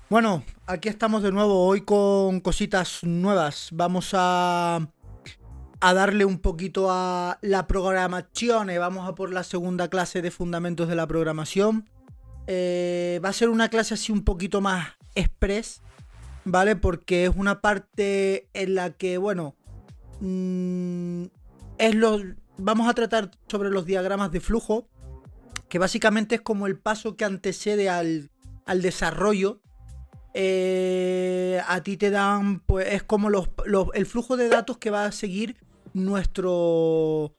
Bueno, aquí estamos de nuevo hoy con cositas nuevas. Vamos a darle un poquito a la programación. Vamos a por la segunda clase de fundamentos de la programación. Va a ser una clase así un poquito más express, ¿vale? Porque es una parte en la que, bueno, es lo, vamos a tratar sobre los diagramas de flujo, que básicamente es como el paso que antecede al desarrollo. A ti te dan, pues es como el flujo de datos que va a seguir nuestro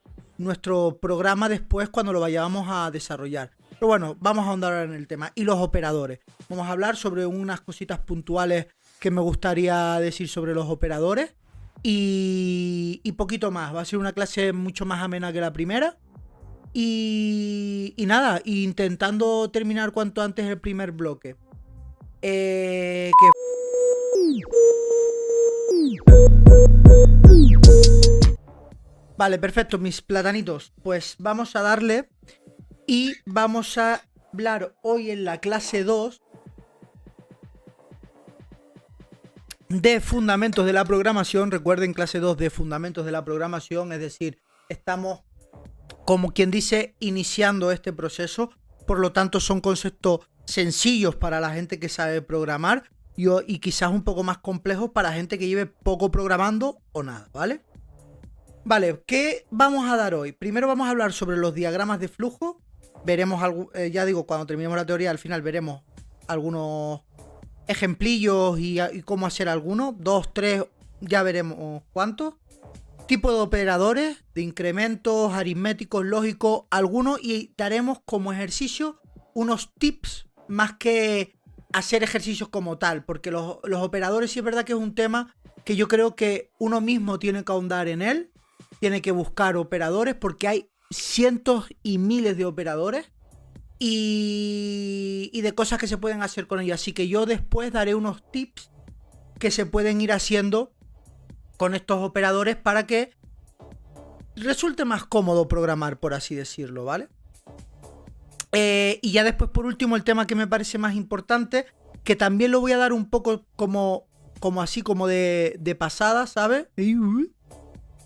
programa después cuando lo vayamos a desarrollar. Pero bueno, vamos a ahondar en el tema. Y los operadores. Vamos a hablar sobre unas cositas puntuales que me gustaría decir sobre los operadores. Y poquito más. Va a ser una clase mucho más amena que la primera. Y nada, intentando terminar cuanto antes el primer bloque. Que Vale, perfecto, mis platanitos. Pues vamos a darle y vamos a hablar hoy en la clase 2 de fundamentos de la programación. Recuerden, clase 2 de fundamentos de la programación, es decir, estamos, como quien dice, iniciando este proceso. Por lo tanto, son conceptos sencillos para la gente que sabe programar y quizás un poco más complejos para gente que lleve poco programando o nada, ¿vale? Vale, ¿qué vamos a dar hoy? Primero vamos a hablar sobre los diagramas de flujo. Veremos, ya digo, cuando terminemos la teoría, al final veremos algunos ejemplillos y cómo hacer algunos. 2, 3, ya veremos cuántos. Tipo de operadores, de incrementos, aritméticos, lógicos, algunos, y daremos como ejercicio unos tips más que hacer ejercicios como tal, porque los operadores sí es verdad que es un tema que yo creo que uno mismo tiene que ahondar en él, tiene que buscar operadores porque hay cientos y miles de operadores y de cosas que se pueden hacer con ellos. Así que yo después daré unos tips que se pueden ir haciendo con estos operadores para que resulte más cómodo programar, por así decirlo, ¿vale? Y ya después, por último, el tema que me parece más importante, que también lo voy a dar un poco como así, como de pasada, ¿sabes?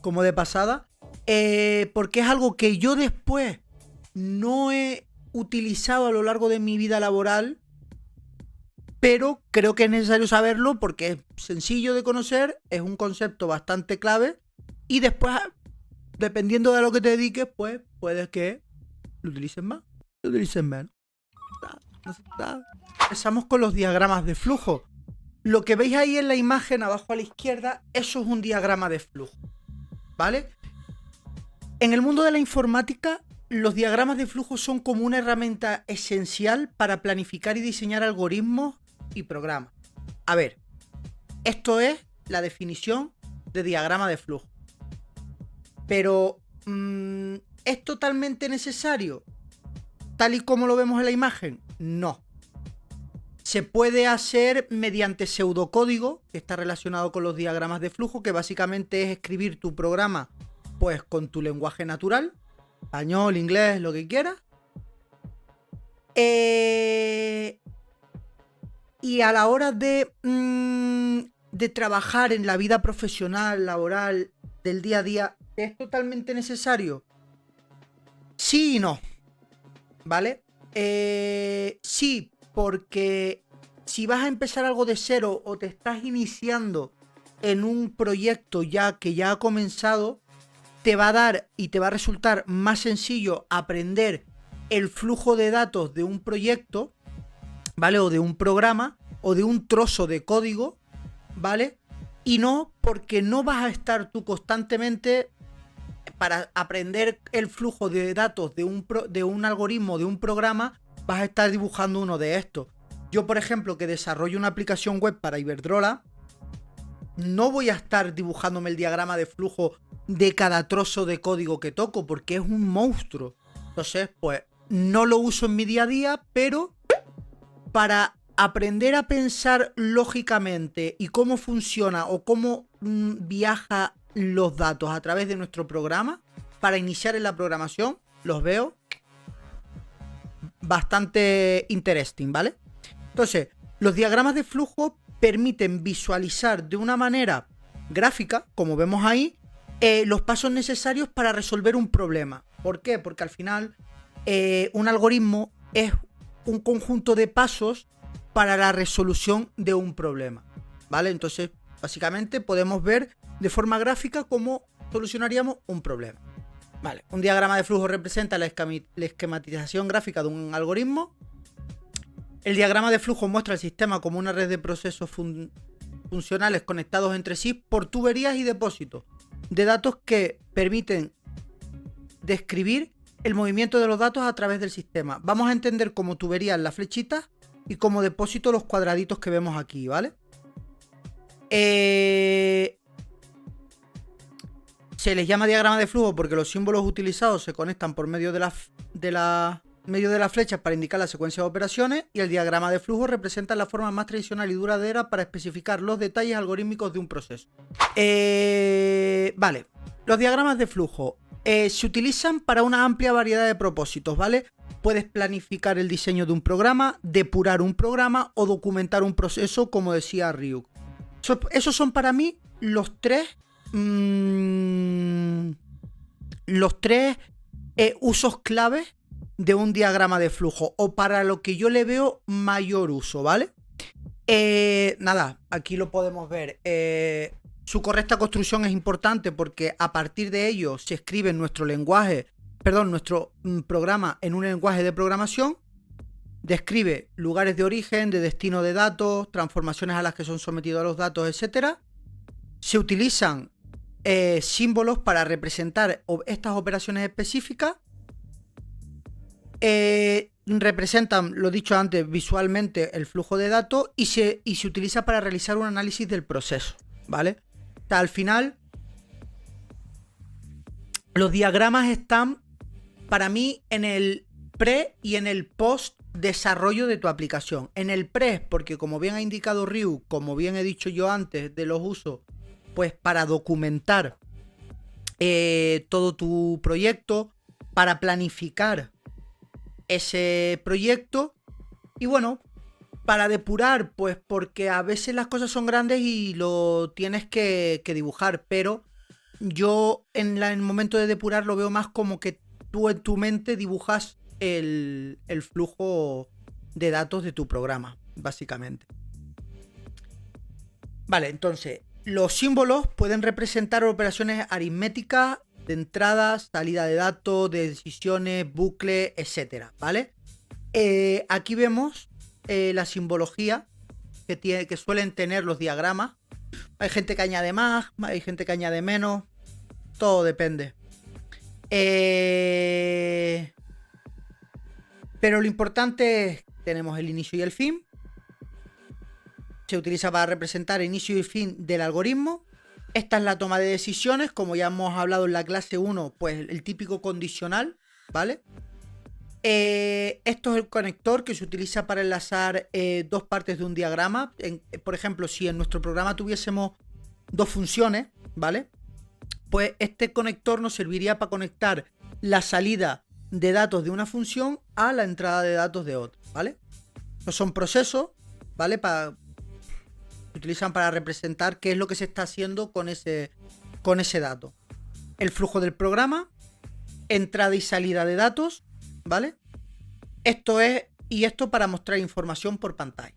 Como de pasada, porque es algo que yo después no he utilizado a lo largo de mi vida laboral, pero creo que es necesario saberlo porque es sencillo de conocer, es un concepto bastante clave y después, dependiendo de lo que te dediques, pues puedes que lo utilices más, lo utilices menos. Empezamos con los diagramas de flujo. Lo que veis ahí en la imagen abajo a la izquierda, eso es un diagrama de flujo, ¿vale? En el mundo de la informática, los diagramas de flujo son como una herramienta esencial para planificar y diseñar algoritmos y programas. A ver, esto es la definición de diagrama de flujo. Pero, ¿es totalmente necesario? Tal y como lo vemos en la imagen, no. Se puede hacer mediante pseudocódigo, que está relacionado con los diagramas de flujo, que básicamente es escribir tu programa pues con tu lenguaje natural, español, inglés, lo que quieras. Y a la hora de trabajar en la vida profesional, laboral, del día a día, ¿es totalmente necesario? Sí y no, ¿vale? Sí, porque si vas a empezar algo de cero o te estás iniciando en un proyecto ya que ya ha comenzado, te va a dar y te va a resultar más sencillo aprender el flujo de datos de un proyecto, ¿vale? O de un programa o de un trozo de código, ¿vale? Y no porque no vas a estar tú constantemente para aprender el flujo de datos de un algoritmo, de un programa, vas a estar dibujando uno de estos. Yo, por ejemplo, que desarrollo una aplicación web para Iberdrola, no voy a estar dibujándome el diagrama de flujo de cada trozo de código que toco, porque es un monstruo. Entonces, pues, no lo uso en mi día a día, pero para aprender a pensar lógicamente y cómo funciona o cómo viaja los datos a través de nuestro programa, para iniciar en la programación, los veo bastante interesting, ¿vale? Entonces, Los diagramas de flujo permiten visualizar de una manera gráfica, como vemos ahí, los pasos necesarios para resolver un problema. ¿Por qué? Porque al final un algoritmo es un conjunto de pasos para la resolución de un problema, ¿vale? Entonces, básicamente podemos ver de forma gráfica cómo solucionaríamos un problema. Vale, un diagrama de flujo representa la esquematización gráfica de un algoritmo. El diagrama de flujo muestra el sistema como una red de procesos funcionales conectados entre sí por tuberías y depósitos de datos que permiten describir el movimiento de los datos a través del sistema. Vamos a entender como tuberías las flechitas y como depósito los cuadraditos que vemos aquí, ¿vale? Se les llama diagrama de flujo porque los símbolos utilizados se conectan por medio de las flechas para indicar la secuencia de operaciones, y el diagrama de flujo representa la forma más tradicional y duradera para especificar los detalles algorítmicos de un proceso. Vale, los diagramas de flujo se utilizan para una amplia variedad de propósitos, ¿vale? Puedes planificar el diseño de un programa, depurar un programa o documentar un proceso, como decía Ryuk. Esos son para mí los tres usos claves de un diagrama de flujo, o para lo que yo le veo mayor uso, ¿vale? Nada, aquí lo podemos ver. Su correcta construcción es importante porque a partir de ello se escribe nuestro programa en un lenguaje de programación. Describe lugares de origen, de destino de datos, transformaciones a las que son sometidos los datos, etc. Se utilizan símbolos para representar estas operaciones específicas. Representan, lo dicho antes, visualmente el flujo de datos y se utiliza para realizar un análisis del proceso, ¿vale? O sea, al final, los diagramas están, para mí, en el pre y en el post desarrollo de tu aplicación. En el pre, porque como bien ha indicado Ryu, como bien he dicho yo antes de los usos, pues para documentar todo tu proyecto, para planificar ese proyecto, y bueno, para depurar, pues porque a veces las cosas son grandes y lo tienes que dibujar, pero yo en el momento de depurar lo veo más como que tú en tu mente dibujas el flujo de datos de tu programa, básicamente. Vale, entonces, los símbolos pueden representar operaciones aritméticas de entrada, salida de datos, de decisiones, bucles, etcétera, ¿vale? Aquí vemos la simbología que suelen tener los diagramas. Hay gente que añade más, hay gente que añade menos, todo depende. Pero lo importante es que tenemos el inicio y el fin. Se utiliza para representar el inicio y fin del algoritmo. Esta es la toma de decisiones, como ya hemos hablado en la clase 1, pues el típico condicional, ¿vale? Esto es el conector que se utiliza para enlazar dos partes de un diagrama. Por ejemplo, si en nuestro programa tuviésemos dos funciones, ¿vale? Pues este conector nos serviría para conectar la salida de datos de una función a la entrada de datos de otra, ¿vale? No son procesos, ¿vale? Se utilizan para representar qué es lo que se está haciendo con ese dato. El flujo del programa, entrada y salida de datos, ¿vale? Esto para mostrar información por pantalla.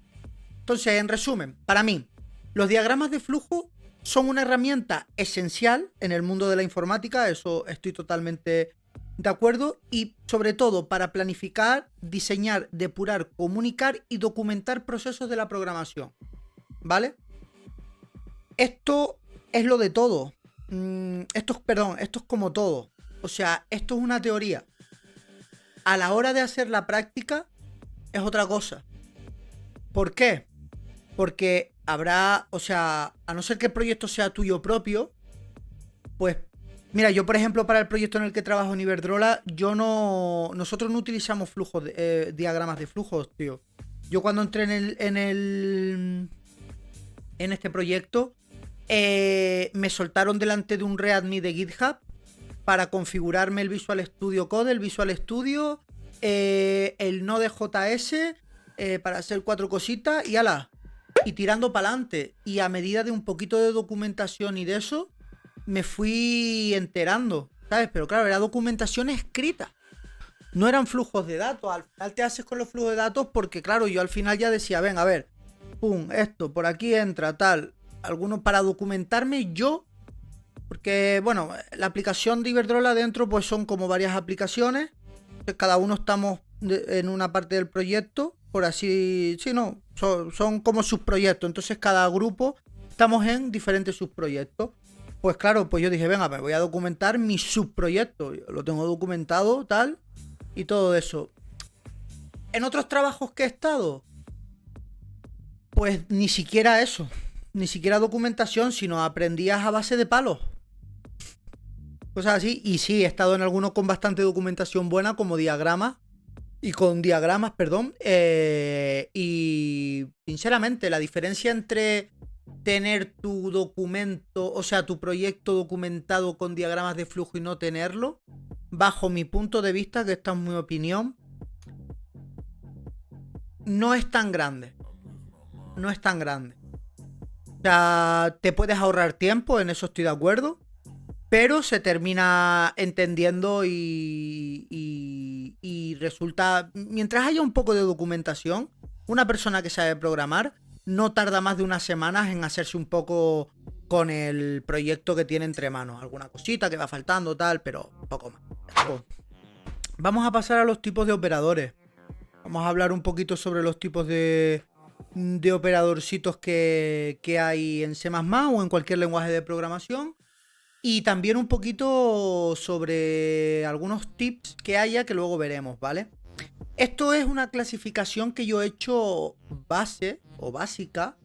Entonces, en resumen, para mí, los diagramas de flujo son una herramienta esencial en el mundo de la informática, eso estoy totalmente de acuerdo, y sobre todo para planificar, diseñar, depurar, comunicar y documentar procesos de la programación, ¿vale? Esto es lo de todo. Esto es como todo. O sea, esto es una teoría. A la hora de hacer la práctica es otra cosa. ¿Por qué? Porque habrá, o sea, a no ser que el proyecto sea tuyo propio, pues, mira, yo por ejemplo para el proyecto en el que trabajo en Iberdrola, nosotros no utilizamos diagramas de flujos, tío. Yo cuando entré en este proyecto, me soltaron delante de un README de GitHub para configurarme el Visual Studio Code, el Visual Studio, el Node.js para hacer 4 cositas y ala. Y tirando para adelante. Y a medida de un poquito de documentación y de eso, me fui enterando, ¿sabes? Pero claro, era documentación escrita. No eran flujos de datos. Al final te haces con los flujos de datos porque, claro, yo al final ya decía, ven, a ver, pum, esto, por aquí entra, tal. Algunos para documentarme yo. Porque, bueno, la aplicación de Iberdrola dentro pues son como varias aplicaciones. Cada uno estamos en una parte del proyecto, por así... Sí, no, son como subproyectos. Entonces cada grupo estamos en diferentes subproyectos. Pues claro, pues yo dije, venga, me voy a documentar mi subproyecto. Lo tengo documentado, tal, y todo eso. En otros trabajos que he estado, pues ni siquiera eso. Ni siquiera documentación, sino aprendías a base de palos. Cosas así. Y sí, he estado en algunos con bastante documentación buena, como diagramas. Y con diagramas, perdón. Y sinceramente, la diferencia entre tener tu documento, o sea, tu proyecto documentado con diagramas de flujo y no tenerlo, bajo mi punto de vista, que esta es mi opinión, no es tan grande. No es tan grande. O sea, te puedes ahorrar tiempo, en eso estoy de acuerdo. Pero se termina entendiendo y resulta... Mientras haya un poco de documentación, una persona que sabe programar no tarda más de unas semanas en hacerse un poco con el proyecto que tiene entre manos. Alguna cosita que va faltando, tal, pero poco más. Vamos a pasar a los tipos de operadores. Vamos a hablar un poquito sobre los tipos de operadorcitos que hay en C++ o en cualquier lenguaje de programación. Y también un poquito sobre algunos tips que haya que luego veremos, ¿vale? Esto es una clasificación que yo he hecho base o básica.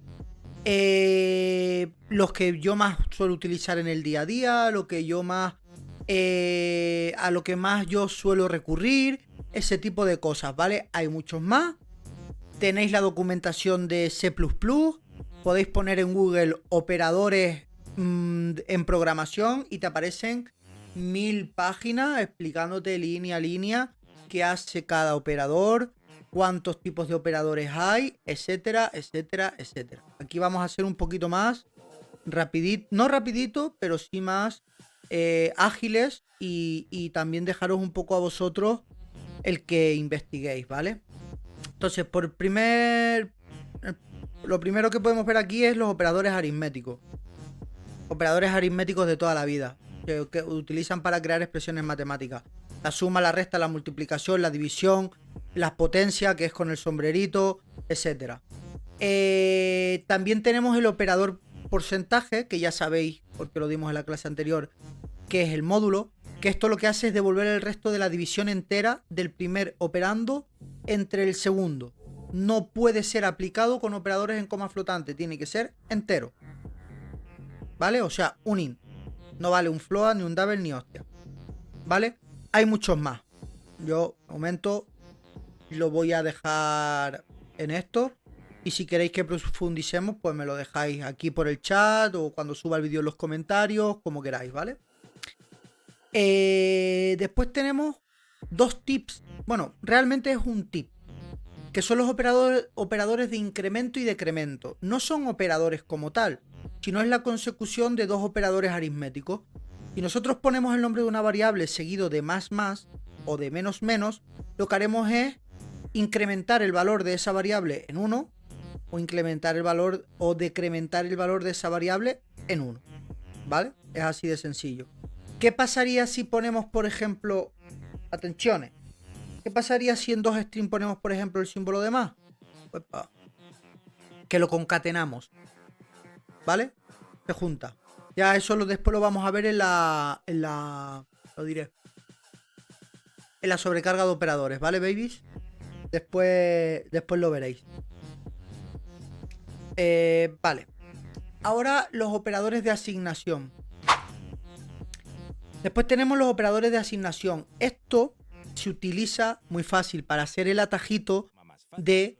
Los que yo más suelo utilizar en el día a día, lo que yo más... a lo que más yo suelo recurrir, ese tipo de cosas, ¿vale? Hay muchos más. Tenéis la documentación de C++. Podéis poner en Google operadores en programación y te aparecen 1000 páginas explicándote línea a línea qué hace cada operador, cuántos tipos de operadores hay, etcétera, etcétera, etcétera. Aquí vamos a hacer un poquito más rapidito, no rapidito, pero sí más ágiles y también dejaros un poco a vosotros el que investiguéis, ¿vale? Entonces, lo primero que podemos ver aquí es los operadores aritméticos. Operadores aritméticos de toda la vida, que utilizan para crear expresiones matemáticas. La suma, la resta, la multiplicación, la división, la potencia, que es con el sombrerito, etc. También tenemos el operador porcentaje, que ya sabéis, porque lo dimos en la clase anterior, que es el módulo, que esto lo que hace es devolver el resto de la división entera del primer operando entre el segundo. No puede ser aplicado con operadores en coma flotante, tiene que ser entero. ¿Vale? O sea, un int. No vale un float, ni un double, ni hostia. ¿Vale? Hay muchos más. Yo, de momento, lo voy a dejar en esto. Y si queréis que profundicemos, pues me lo dejáis aquí por el chat o cuando suba el vídeo en los comentarios, como queráis, ¿vale? Después tenemos dos tips. Bueno, realmente es un tip. Que son los operadores de incremento y decremento. No son operadores como tal, sino es la consecución de dos operadores aritméticos. Si nosotros ponemos el nombre de una variable seguido de más o de menos, lo que haremos es incrementar el valor de esa variable en 1 o incrementar el valor o decrementar el valor de esa variable en 1. ¿Vale? Es así de sencillo. ¿Qué pasaría si ponemos, por ejemplo, atenciones? ¿Qué pasaría si en dos string ponemos, por ejemplo, el símbolo de más? Que lo concatenamos. ¿Vale? Se junta. Ya eso después lo vamos a ver en la lo diré. En la sobrecarga de operadores, ¿vale, babies? Después lo veréis. Vale. Ahora los operadores de asignación. Después tenemos los operadores de asignación. Esto se utiliza muy fácil para hacer el atajito de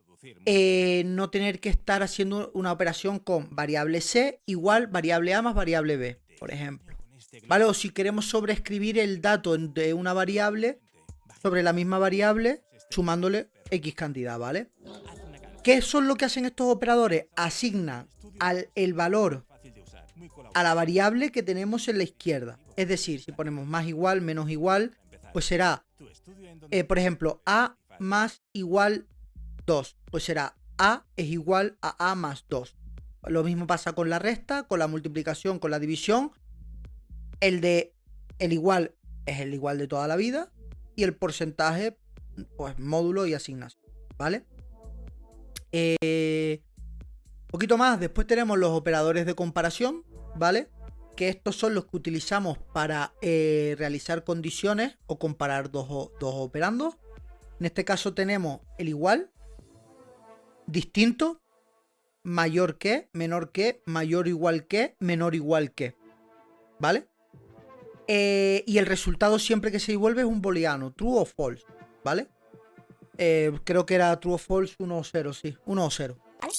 no tener que estar haciendo una operación con variable C igual variable A más variable B, por ejemplo. ¿Vale? O si queremos sobreescribir el dato de una variable sobre la misma variable sumándole X cantidad, ¿vale? ¿Qué son lo que hacen estos operadores? Asignan el valor a la variable que tenemos en la izquierda. Es decir, si ponemos más igual, menos igual, pues será, por ejemplo, A más igual 2. Pues será A es igual a A más 2. Lo mismo pasa con la resta, con la multiplicación, con la división. El igual es el igual de toda la vida. Y el porcentaje, pues módulo y asignación. ¿Vale? Poquito más. Después tenemos los operadores de comparación. ¿Vale? Que estos son los que utilizamos para realizar condiciones o comparar dos operandos. En este caso tenemos el igual, distinto, mayor que, menor que, mayor o igual que, menor o igual que. ¿Vale? Y el resultado siempre que se devuelve es un booleano, true o false. ¿Vale? Creo que era true o false 1 o 0, sí. 1 o 0. ¿Vale?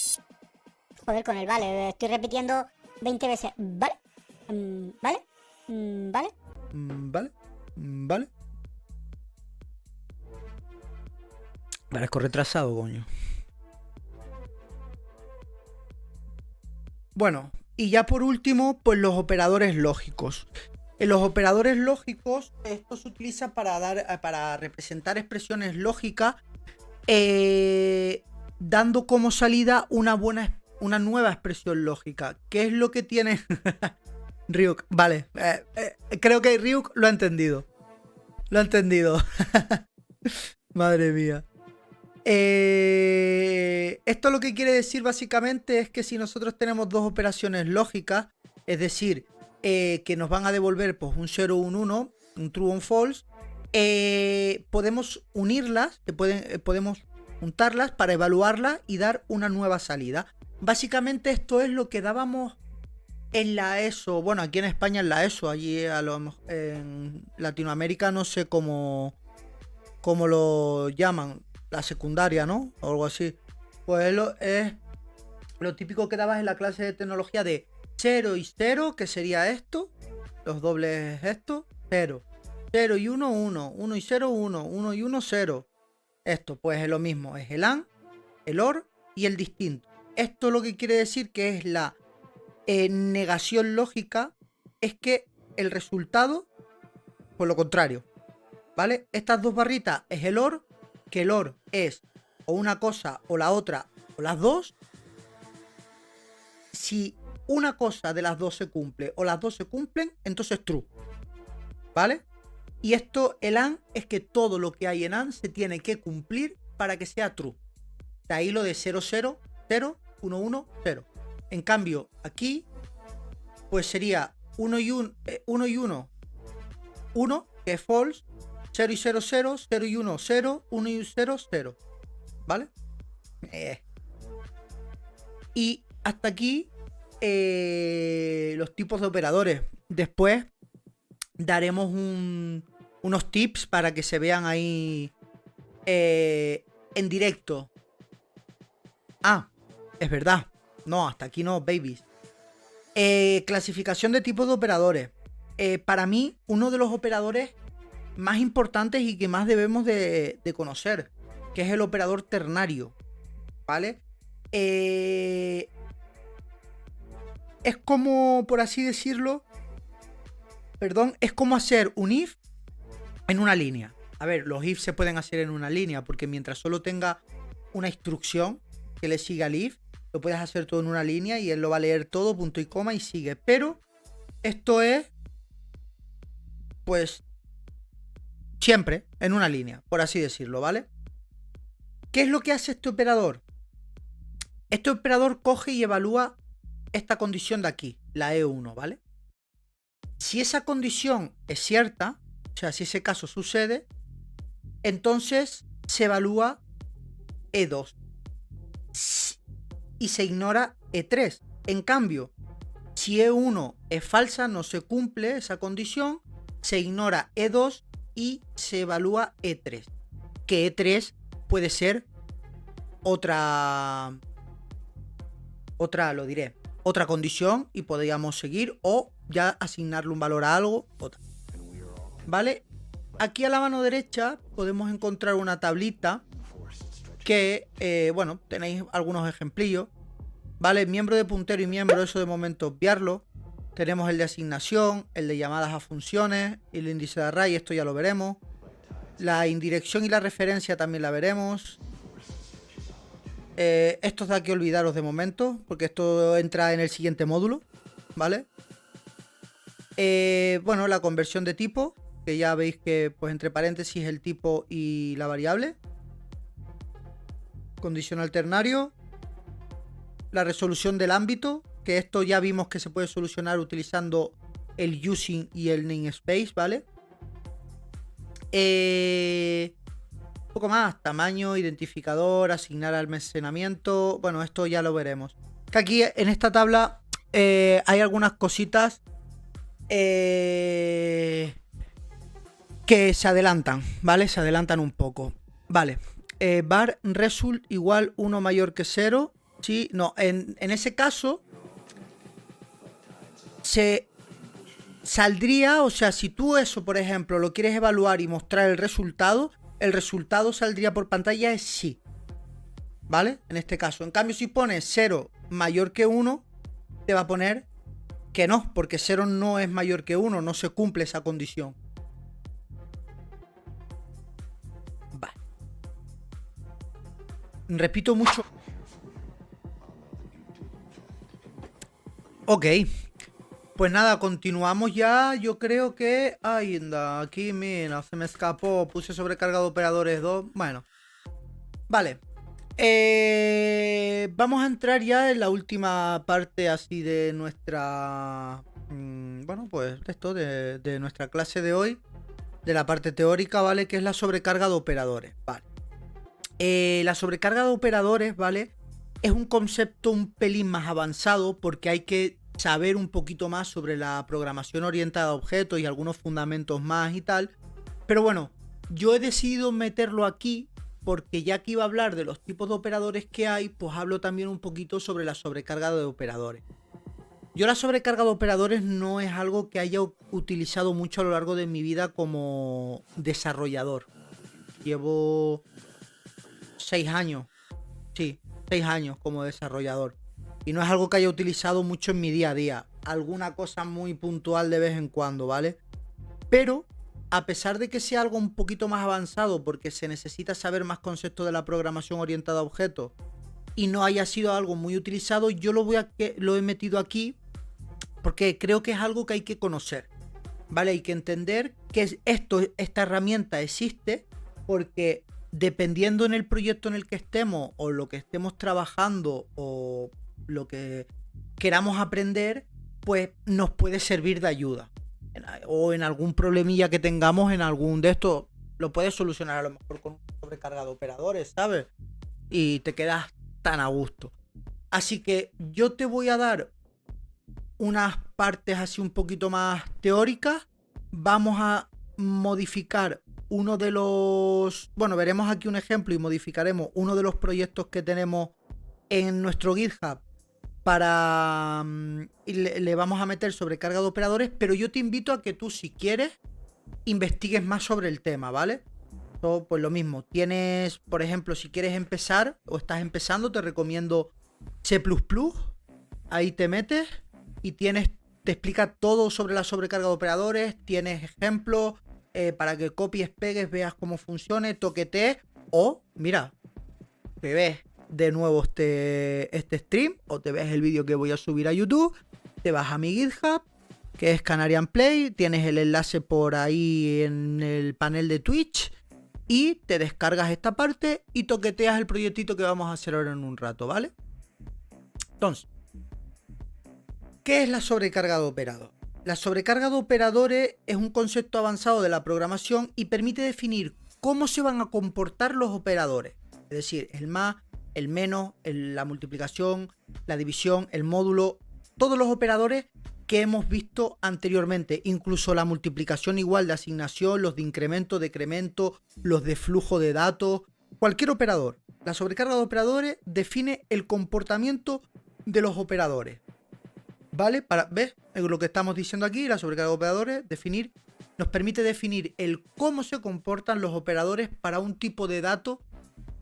Joder con el vale, estoy repitiendo 20 veces. ¿Vale? ¿Vale? ¿Vale? ¿Vale? ¿Vale? Parezco retrasado, coño. Bueno, y ya por último, pues los operadores lógicos. En los operadores lógicos, esto se utiliza para representar expresiones lógicas, dando como salida una nueva expresión lógica. ¿Qué es lo que tiene Ryuk? Vale, creo que Ryuk lo ha entendido. Lo ha entendido. Madre mía. Esto lo que quiere decir básicamente es que si nosotros tenemos dos operaciones lógicas, es decir, que nos van a devolver pues un 0 o un 1, un true o un false, podemos unirlas, podemos juntarlas para evaluarlas y dar una nueva salida. Básicamente esto es lo que dábamos en la ESO, bueno, aquí en España en la ESO, allí en Latinoamérica no sé cómo lo llaman, la secundaria, ¿no? O algo así. Pues es lo típico que dabas en la clase de tecnología de 0 y 0, que sería esto, los dobles esto, 0. 0 y 1, 1. 1 y 0, 1. 1 y 1, 0. Esto pues es lo mismo, es el AND, el OR y el distinto. Esto lo que quiere decir que es la negación lógica, es que el resultado, por lo contrario, ¿vale? Estas dos barritas es el OR, que el OR es o una cosa o la otra o las dos. Si una cosa de las dos se cumple o las dos se cumplen, entonces true, ¿vale? Y esto, el AND, es que todo lo que hay en AND se tiene que cumplir para que sea true. De ahí lo de 0, 0, 0, 1, 1, 0. En cambio, aquí, pues sería 1 y 1, 1 y 1, 1, que es false, 0 y 0, 0, 0 y 1, 0, 1 y 0, 0. ¿Vale? Y hasta aquí los tipos de operadores. Después daremos unos tips para que se vean ahí en directo. Ah, es verdad. No, hasta aquí no, babies. Clasificación de tipos de operadores. Para mí, uno de los operadores más importantes y que más debemos de conocer, que es el operador ternario, ¿vale? Es como, por así decirlo, perdón, es como hacer un if en una línea. A ver, los if se pueden hacer en una línea porque mientras solo tenga una instrucción que le siga al if, lo puedes hacer todo en una línea y él lo va a leer todo, punto y coma, y sigue. Pero esto es, pues, siempre en una línea, por así decirlo, ¿vale? ¿Qué es lo que hace este operador? Este operador coge y evalúa esta condición de aquí, la E1, ¿vale? Si esa condición es cierta, o sea, si ese caso sucede, entonces se evalúa E2 y se ignora E3. En cambio, si E1 es falsa, no se cumple esa condición, se ignora E2 y se evalúa E3. Que E3 puede ser otra, otra condición y podríamos seguir o ya asignarle un valor a algo, otra. ¿Vale? Aquí a la mano derecha podemos encontrar una tablita que, bueno, tenéis algunos ejemplillos, ¿vale? Miembro de puntero y miembro, eso de momento obviarlo. Tenemos el de asignación, el de llamadas a funciones, el índice de array, esto ya lo veremos. La indirección y la referencia también la veremos. Estos da que olvidaros de momento, porque esto entra en el siguiente módulo, ¿vale? Bueno, la conversión de tipo, que ya veis que, pues entre paréntesis, el tipo y la variable. Condicional ternario. La resolución del ámbito, que esto ya vimos que se puede solucionar utilizando el using y el namespace, ¿vale? Un poco más, tamaño, identificador, asignar almacenamiento. Bueno, esto ya lo veremos. Que aquí en esta tabla hay algunas cositas que se adelantan, ¿vale? Se adelantan un poco. Vale. Var result igual 1 mayor que 0. Sí, no, en ese caso se saldría, o sea, si tú eso, por ejemplo, lo quieres evaluar y mostrar el resultado saldría por pantalla es sí, ¿vale? En este caso. En cambio, si pones 0 mayor que 1, te va a poner que no, porque 0 no es mayor que 1, no se cumple esa condición. Vale. Repito mucho. Ok. Pues nada, continuamos ya. Yo creo que... Ay, anda, aquí mira, se me escapó. Puse sobrecarga de operadores 2. Bueno. Vale. Vamos a entrar ya en la última parte así de nuestra... bueno, pues esto de nuestra clase de hoy. De la parte teórica, ¿vale? Que es la sobrecarga de operadores. Vale. La sobrecarga de operadores, ¿vale? Es un concepto un pelín más avanzado porque hay que saber un poquito más sobre la programación orientada a objetos y algunos fundamentos más y tal. Pero bueno, yo he decidido meterlo aquí porque ya que iba a hablar de los tipos de operadores que hay, pues hablo también un poquito sobre la sobrecarga de operadores. Yo la sobrecarga de operadores no es algo que haya utilizado mucho a lo largo de mi vida como desarrollador. Llevo 6 años, sí, 6 años como desarrollador. Y no es algo que haya utilizado mucho en mi día a día. Alguna cosa muy puntual de vez en cuando, ¿vale? Pero, a pesar de que sea algo un poquito más avanzado, porque se necesita saber más conceptos de la programación orientada a objetos, y no haya sido algo muy utilizado, yo lo he metido aquí porque creo que es algo que hay que conocer, ¿vale? Hay que entender que esta herramienta existe porque dependiendo en el proyecto en el que estemos o lo que estemos trabajando o lo que queramos aprender, pues nos puede servir de ayuda. O en algún problemilla que tengamos en algún de estos, lo puedes solucionar a lo mejor con una sobrecarga de operadores, ¿sabes? Y te quedas tan a gusto. Así que yo te voy a dar unas partes así un poquito más teóricas. Vamos a modificar uno de los... Bueno, veremos aquí un ejemplo y modificaremos uno de los proyectos que tenemos en nuestro GitHub para... y le vamos a meter sobrecarga de operadores, pero yo te invito a que tú, si quieres, investigues más sobre el tema, ¿vale? Todo, pues lo mismo. Tienes, por ejemplo, si quieres empezar o estás empezando, te recomiendo C++. Ahí te metes y te explica todo sobre la sobrecarga de operadores. Tienes ejemplos para que copies, pegues, veas cómo funcione, toquetees. O, mira, te ves de nuevo este stream o te ves el vídeo que voy a subir a YouTube. Te vas a mi GitHub, que es Canarian Play. Tienes el enlace por ahí en el panel de Twitch. Y te descargas esta parte y toqueteas el proyectito que vamos a hacer ahora en un rato, ¿vale? Entonces, ¿qué es la sobrecarga de operadores? La sobrecarga de operadores es un concepto avanzado de la programación y permite definir cómo se van a comportar los operadores. Es decir, el más, el menos, la multiplicación, la división, el módulo, todos los operadores que hemos visto anteriormente, incluso la multiplicación igual de asignación, los de incremento, decremento, los de flujo de datos, cualquier operador. La sobrecarga de operadores define el comportamiento de los operadores, ¿vale? ¿Ves? Lo que estamos diciendo aquí, la sobrecarga de operadores, nos permite definir el cómo se comportan los operadores para un tipo de dato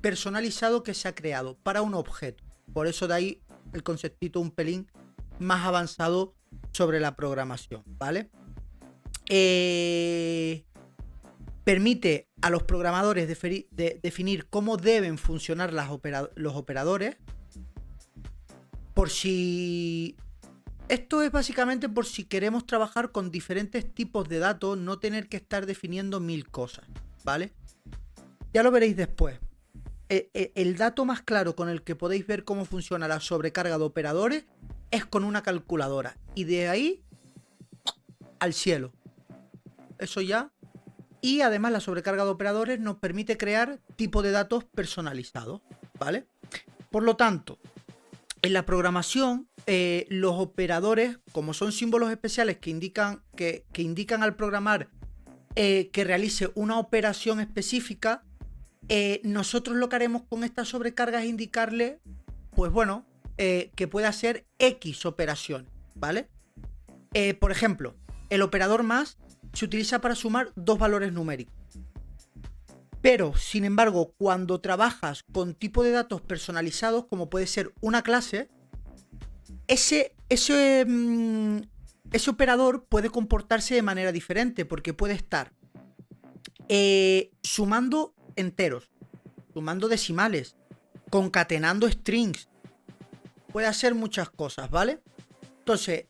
personalizado que se ha creado para un objeto. Por eso de ahí el conceptito un pelín más avanzado sobre la programación, ¿vale? Permite a los programadores definir cómo deben funcionar los operadores. Por si... Esto es básicamente por si queremos trabajar con diferentes tipos de datos, no tener que estar definiendo 1000 cosas, ¿vale? Ya lo veréis después. El dato más claro con el que podéis ver cómo funciona la sobrecarga de operadores es con una calculadora. Y de ahí al cielo. Eso ya. Y además la sobrecarga de operadores nos permite crear tipo de datos personalizados, ¿vale? Por lo tanto, en la programación, los operadores, como son símbolos especiales que indican al programar que realice una operación específica, nosotros lo que haremos con esta sobrecarga es indicarle, pues bueno, que puede hacer X operaciones, ¿vale? Por ejemplo, el operador más se utiliza para sumar dos valores numéricos. Pero, sin embargo, cuando trabajas con tipo de datos personalizados, como puede ser una clase, ese operador puede comportarse de manera diferente, porque puede estar sumando enteros, sumando decimales, concatenando strings, puede hacer muchas cosas, ¿vale? Entonces,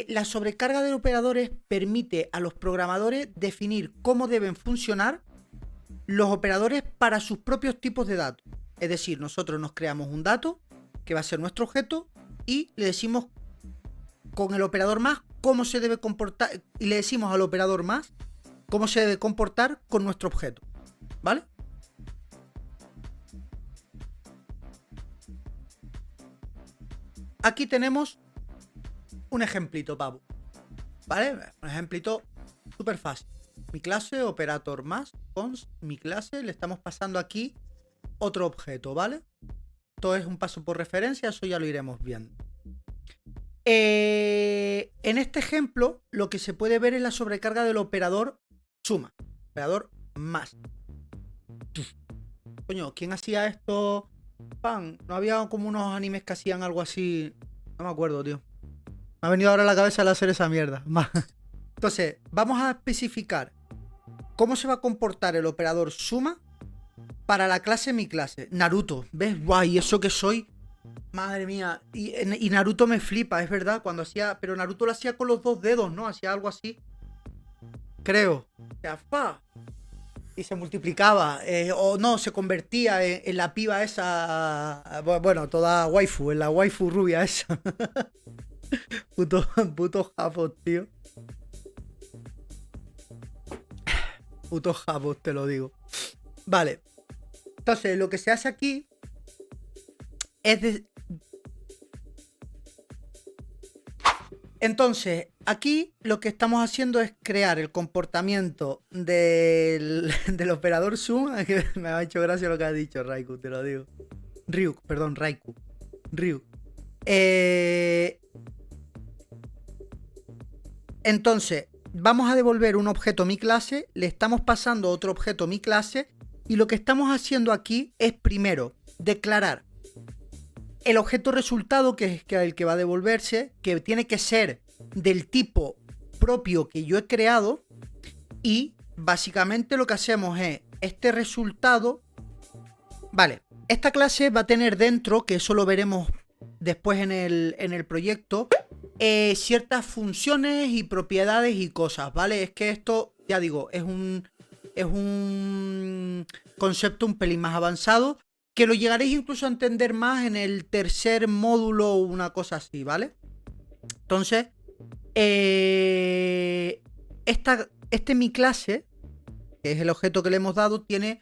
la sobrecarga de operadores permite a los programadores definir cómo deben funcionar los operadores para sus propios tipos de datos. Es decir, nosotros nos creamos un dato que va a ser nuestro objeto y le decimos con el operador más cómo se debe comportar, y le decimos al operador más cómo se debe comportar con nuestro objeto, ¿vale? Aquí tenemos un ejemplito, pavo, ¿vale? Un ejemplito súper fácil. Mi clase, operator más, const, mi clase, le estamos pasando aquí otro objeto, ¿vale? Esto es un paso por referencia, eso ya lo iremos viendo. En este ejemplo, lo que se puede ver es la sobrecarga del operador suma, operador más. Coño, ¿quién hacía esto? Pan, ¿no había como unos animes que hacían algo así? No me acuerdo, tío. Me ha venido ahora a la cabeza el hacer esa mierda. Entonces, vamos a especificar cómo se va a comportar el operador suma para la clase mi clase. Naruto, ¿ves? Guay, eso que soy. Madre mía. Y Naruto me flipa, es verdad, cuando hacía... Pero Naruto lo hacía con los dos dedos, ¿no? Hacía algo así. Creo. O sea, ¡fa! Y se multiplicaba. O no, se convertía en la piba esa... Bueno, toda waifu, en la waifu rubia esa. Puto japos, tío. Puto japos, te lo digo. Vale. Entonces, lo que se hace aquí es Entonces, aquí lo que estamos haciendo es crear el comportamiento del operador suma. Que me ha hecho gracia lo que ha dicho Raikou, te lo digo. Ryuk, perdón, Raikou. Ryuk. Entonces, vamos a devolver un objeto mi clase, le estamos pasando otro objeto mi clase, y lo que estamos haciendo aquí es primero declarar el objeto resultado, que es el que va a devolverse, que tiene que ser del tipo propio que yo he creado, y básicamente lo que hacemos es este resultado. Vale, esta clase va a tener dentro, que eso lo veremos después en el proyecto, ciertas funciones y propiedades y cosas, ¿vale? Es que esto, ya digo, es un concepto un pelín más avanzado, que lo llegaréis incluso a entender más en el tercer módulo o una cosa así, ¿vale? Entonces, mi clase, que es el objeto que le hemos dado, tiene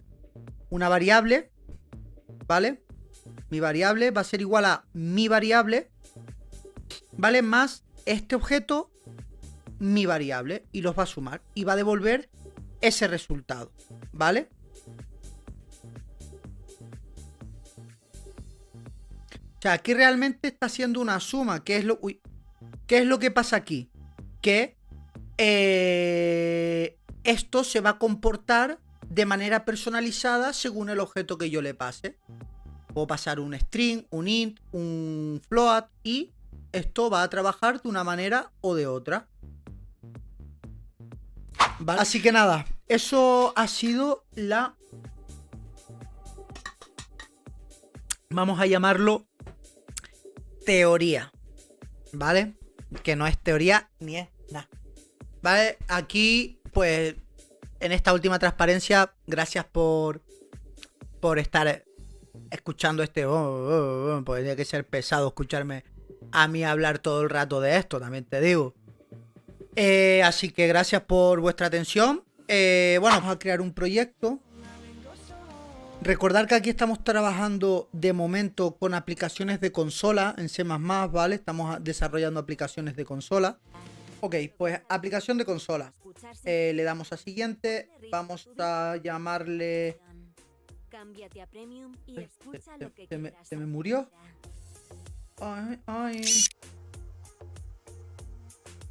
una variable, ¿vale? Mi variable va a ser igual a mi variable, ¿vale? Más este objeto, mi variable, y los va a sumar y va a devolver ese resultado, ¿vale? O sea, aquí realmente está haciendo una suma. ¿Qué es lo que pasa aquí? Que esto se va a comportar de manera personalizada según el objeto que yo le pase. Puedo pasar un string, un int, un float y esto va a trabajar de una manera o de otra. ¿Vale? Así que nada, eso ha sido la... Vamos a llamarlo teoría, ¿vale? Que no es teoría ni es nada. ¿Vale? Aquí, pues, en esta última transparencia, gracias por estar escuchando este... Podría que ser pesado escucharme a mí hablar todo el rato de esto, también te digo. Así que gracias por vuestra atención. Bueno, vamos a crear un proyecto. Recordar que aquí estamos trabajando de momento con aplicaciones de consola en C++, ¿vale? Estamos desarrollando aplicaciones de consola. Ok, pues aplicación de consola. Le damos a siguiente. Vamos a llamarle... Se me murió. Ay, ay.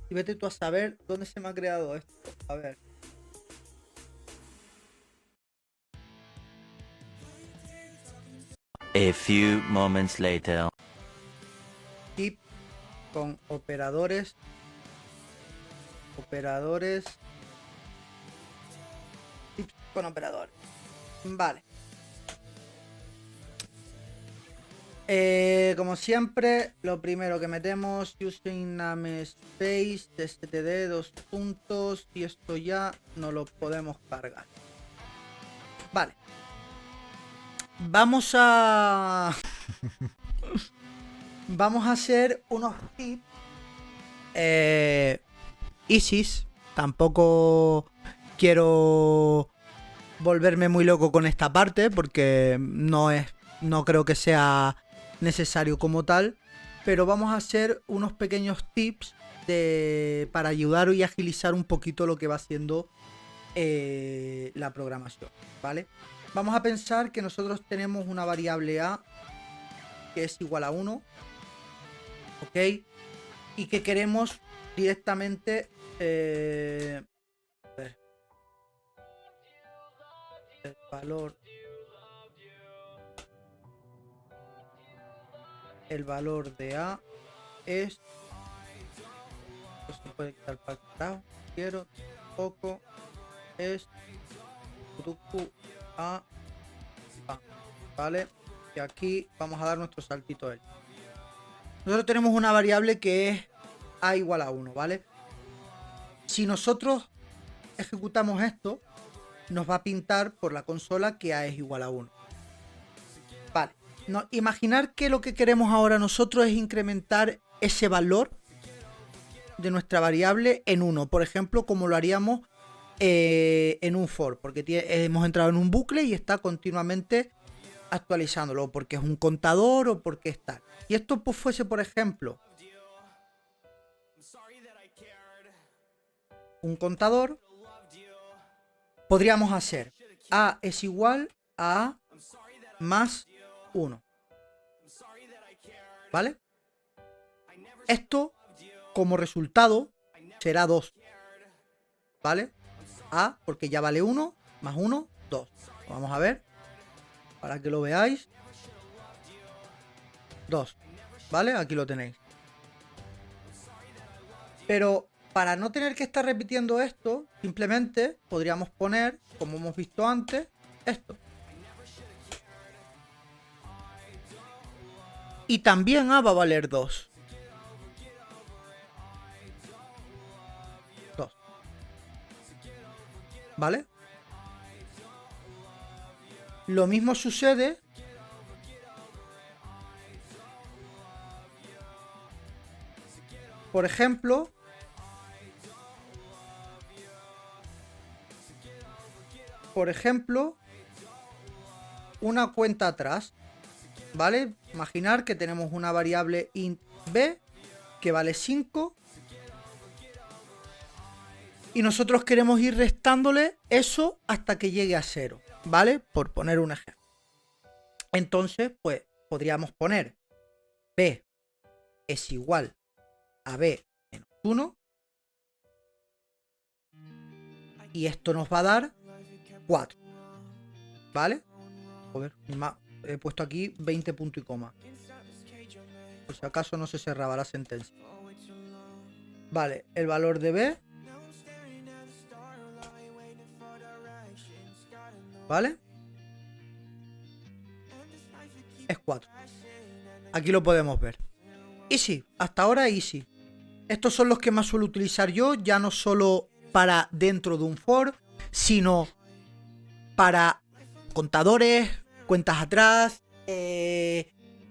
Y vete tú a saber dónde se me ha creado esto. A ver. A few moments later. Tip con operadores. Tips con operadores. Vale. Como siempre, lo primero que metemos, using namespace, std, 2 puntos, y esto ya no lo podemos cargar. Vale. Vamos a hacer unos tips easy. Tampoco quiero volverme muy loco con esta parte porque no creo que sea necesario como tal, pero vamos a hacer unos pequeños tips para ayudar y agilizar un poquito lo que va siendo la programación, ¿vale? Vamos a pensar que nosotros tenemos una variable a que es igual a 1, ¿ok? Y que queremos directamente a ver, el valor de a es, pues se puede quitar para el carajo, quiero poco, es a, ¿vale? Y aquí vamos a dar nuestro saltito él. Nosotros tenemos una variable que es a igual a 1, ¿vale? Si nosotros ejecutamos esto, nos va a pintar por la consola que a es igual a 1. Vale. No, imaginar que lo que queremos ahora nosotros es incrementar ese valor de nuestra variable en 1. Por ejemplo, como lo haríamos en un for, porque hemos entrado en un bucle y está continuamente actualizándolo, porque es un contador o porque está. Y esto pues fuese, por ejemplo, un contador, podríamos hacer a es igual a más 1, ¿vale? Esto como resultado será 2, ¿vale? A porque ya vale 1, más 1, 2. Vamos a ver, para que lo veáis. 2, ¿vale? Aquí lo tenéis. Pero para no tener que estar repitiendo esto, simplemente podríamos poner, como hemos visto antes, esto. Y también A va a valer 2. 2. ¿Vale? Lo mismo sucede por ejemplo, una cuenta atrás, ¿vale? Imaginar que tenemos una variable int b que vale 5 y nosotros queremos ir restándole eso hasta que llegue a 0, ¿vale? Por poner un ejemplo. Entonces, pues podríamos poner b es igual a b menos 1 y esto nos va a dar 4. ¿Vale? Joder, he puesto aquí 20 punto y coma. Por si acaso no se cerraba la sentencia. Vale, el valor de B. ¿Vale? Es 4. Aquí lo podemos ver. Easy, hasta ahora easy. Estos son los que más suelo utilizar yo, ya no solo para dentro de un for, sino para contadores, cuentas atrás,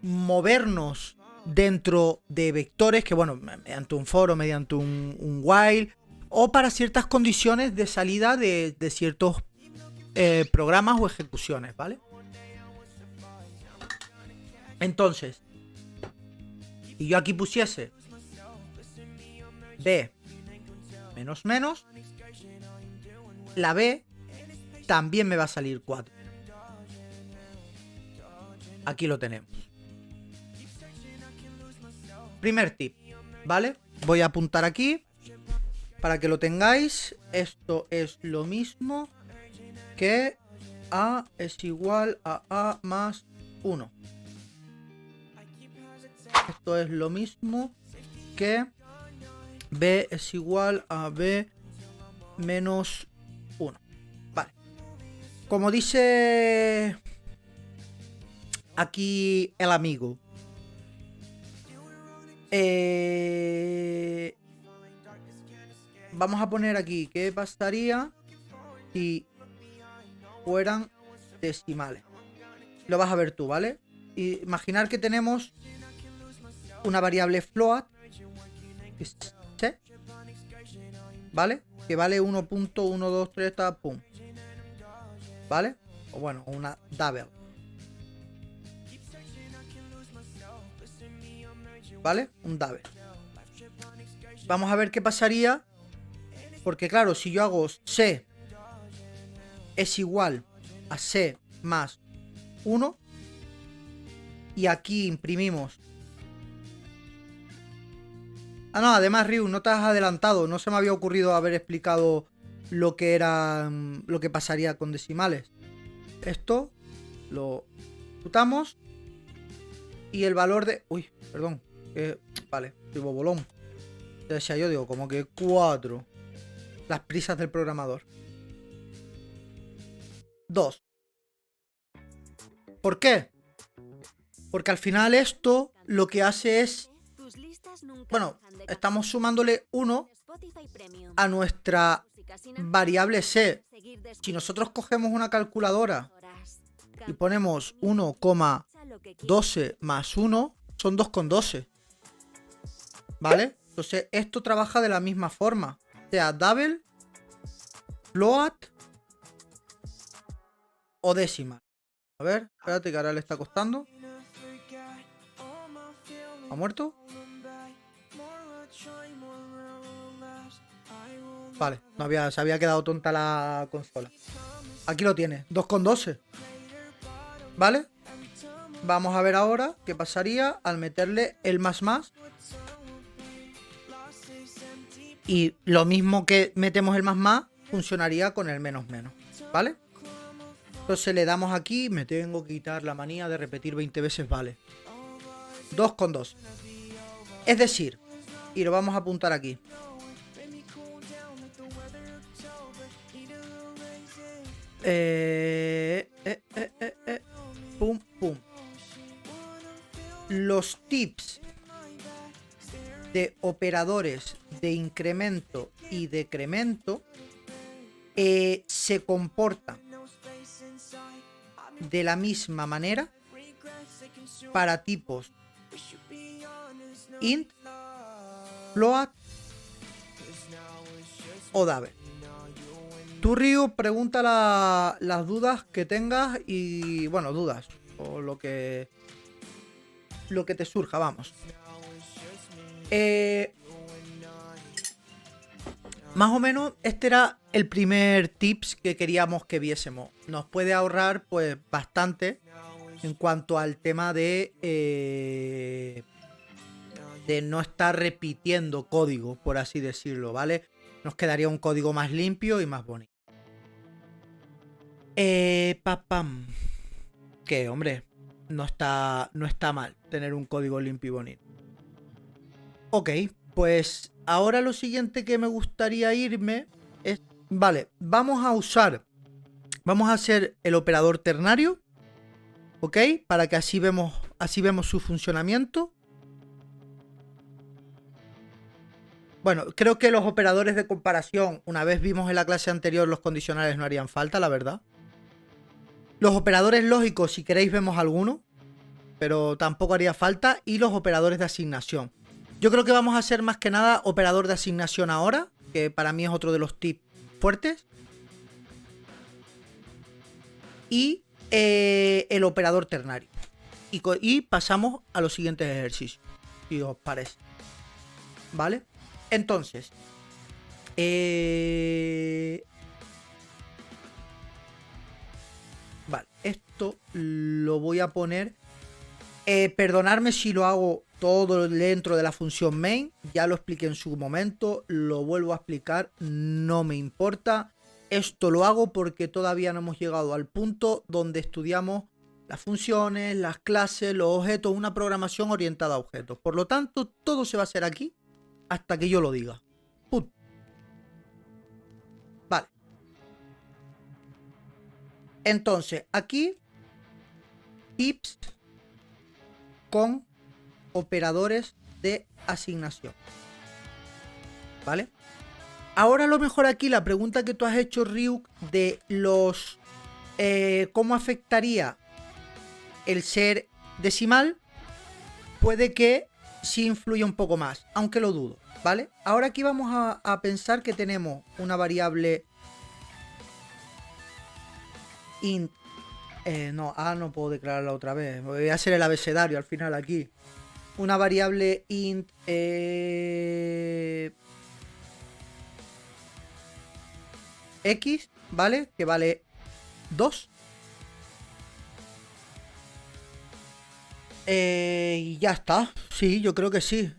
movernos dentro de vectores, que bueno, mediante un for o mediante un while, o para ciertas condiciones de salida de ciertos programas o ejecuciones, ¿vale? Entonces, si yo aquí pusiese B menos menos, la B también me va a salir 4. Aquí lo tenemos. Primer tip, ¿vale? Voy a apuntar aquí para que lo tengáis. Esto es lo mismo que A es igual a A más 1. Esto es lo mismo que B es igual a B menos 1. Vale. Como dice aquí el amigo, vamos a poner aquí qué pasaría si fueran decimales. Lo vas a ver tú, ¿vale? Imaginar que tenemos una variable float, ¿sí? ¿Vale? Que vale 1.123, pum. ¿Vale? O bueno, una double. ¿Vale? Un double. Vamos a ver qué pasaría. Porque claro, si yo hago C es igual a C más 1 y aquí imprimimos. Ah, no, además, Ryu, no te has adelantado. No se me había ocurrido haber explicado lo que era, lo que pasaría con decimales. Esto lo ejecutamos y el valor de... Uy, perdón. Vale, soy bobolón. Ya decía yo, digo, como que 4. Las prisas del programador. 2. ¿Por qué? Porque al final esto lo que hace es... Bueno, estamos sumándole 1 a nuestra variable C. Si nosotros cogemos una calculadora y ponemos 1,12 más 1, son 2,12. ¿Vale? Entonces esto trabaja de la misma forma. Sea double, float o decimal. A ver, espérate que ahora le está costando. ¿Ha muerto? Vale, se había quedado tonta la consola. Aquí lo tiene, 2,12. ¿Vale? Vamos a ver ahora qué pasaría al meterle el más. Y lo mismo que metemos el más, funcionaría con el menos. ¿Vale? Entonces le damos aquí, me tengo que quitar la manía de repetir 20 veces, vale. 2,2. Es decir, y lo vamos a apuntar aquí. Pum, pum. Los tips de operadores de incremento y decremento se comportan de la misma manera para tipos int, float o double. Tú, Ryu, pregunta las dudas que tengas y, bueno, dudas o lo que te surja, vamos. Más o menos este era el primer tips que queríamos que viésemos. Nos puede ahorrar pues bastante en cuanto al tema de no estar repitiendo código, por así decirlo, ¿vale? Nos quedaría un código más limpio y más bonito. Papam. Que, hombre, no está mal tener un código limpio y bonito. Ok, pues ahora lo siguiente que me gustaría irme es... Vale, vamos a hacer el operador ternario, ¿ok? Para que así vemos su funcionamiento. Bueno, creo que los operadores de comparación, una vez vimos en la clase anterior los condicionales, no harían falta, la verdad. Los operadores lógicos, si queréis, vemos alguno, pero tampoco haría falta. Y los operadores de asignación. Yo creo que vamos a hacer más que nada operador de asignación ahora, que para mí es otro de los tips fuertes. Y el operador ternario. Y pasamos a los siguientes ejercicios, si os parece. ¿Vale? Entonces, vale, esto lo voy a poner. Perdonadme si lo hago todo dentro de la función main. Ya lo expliqué en su momento. Lo vuelvo a explicar. No me importa. Esto lo hago porque todavía no hemos llegado al punto donde estudiamos las funciones, las clases, los objetos, una programación orientada a objetos. Por lo tanto, todo se va a hacer aquí hasta que yo lo diga. Vale. Entonces, aquí tips con operadores de asignación. ¿Vale? Ahora a lo mejor aquí la pregunta que tú has hecho, Ryuk, de los... ¿cómo afectaría el ser decimal? Puede que sí influya un poco más, aunque lo dudo, ¿vale? Ahora aquí vamos a pensar que tenemos una variable int. No puedo declararla otra vez. Voy a hacer el abecedario al final aquí. Una variable int x, ¿vale? Que vale 2. Y ya está. Sí, yo creo que sí.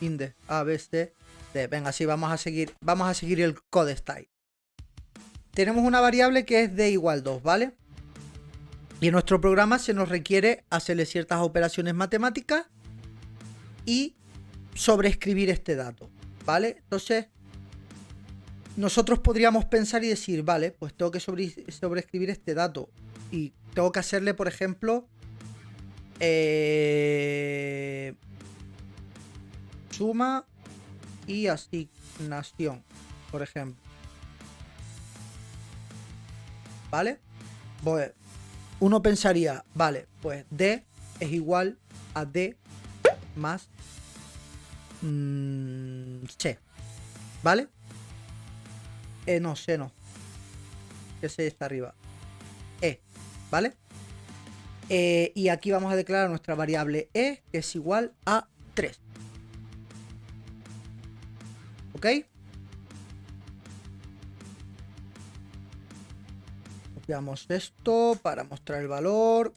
Inde, A, B, C, D. Venga, sí, vamos a seguir el code style. Tenemos una variable que es d igual 2, ¿vale? Y en nuestro programa se nos requiere hacerle ciertas operaciones matemáticas y sobreescribir este dato, ¿vale? Entonces, nosotros podríamos pensar y decir, vale, pues tengo que sobreescribir este dato y tengo que hacerle, por ejemplo, suma y asignación, por ejemplo. ¿Vale? Pues uno pensaría, vale, pues D es igual a D más C. ¿Vale? No, C no. Que C está arriba. ¿Vale? Y aquí vamos a declarar nuestra variable E, que es igual a 3. ¿Ok? Copiamos esto para mostrar el valor.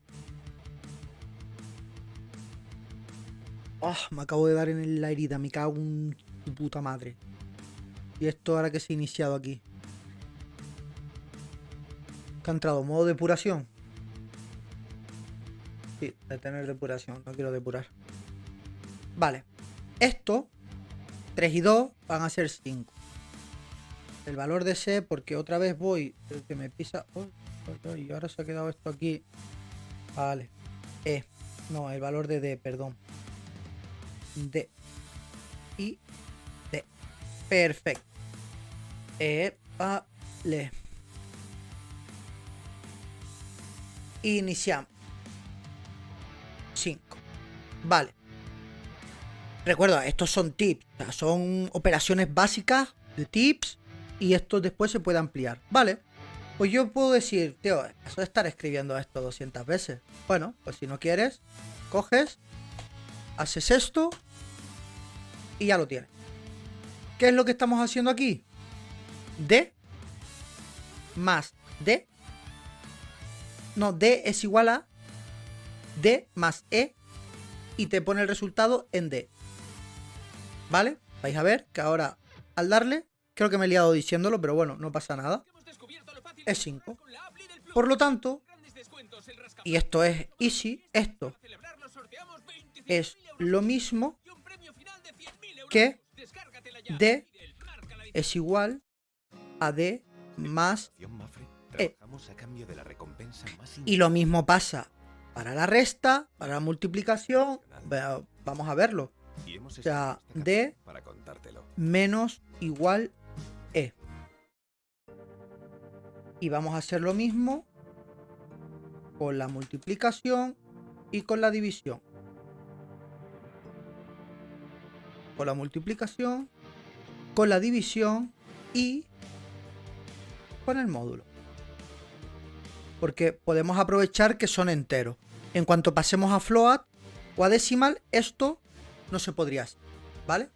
Me acabo de dar en la herida. Me cago en tu puta madre. Y esto ahora que se ha iniciado aquí. ¿Qué ha entrado? ¿Modo depuración? Sí, detener depuración. No quiero depurar. Vale. Esto, 3 y 2 van a ser 5. El valor de C, porque otra vez voy, el que me pisa. Y ahora se ha quedado esto aquí. Vale. No, el valor de D, perdón. D. Y D. Perfecto. Vale. Iniciamos. 5. Vale. Recuerda, estos son tips. O sea, son operaciones básicas de tips. Y esto después se puede ampliar. Vale. Pues yo puedo decir, tío, eso de estar escribiendo esto 200 veces. Bueno, pues si no quieres, coges, haces esto y ya lo tienes. ¿Qué es lo que estamos haciendo aquí? D más D. No, D es igual a D más E y te pone el resultado en D. ¿Vale? Vais a ver que ahora al darle, Creo que me he liado diciéndolo, pero bueno, no pasa nada. Es 5. Por lo tanto, y esto es easy, esto es lo mismo que D es igual a D más E. Y lo mismo pasa para la resta, para la multiplicación. Vamos a verlo. O sea, D menos igual E. Y vamos a hacer lo mismo con la multiplicación y con la división. Con la multiplicación, con la división y con el módulo. Porque podemos aprovechar que son enteros. En cuanto pasemos a float o a decimal, esto no se podría hacer, ¿vale?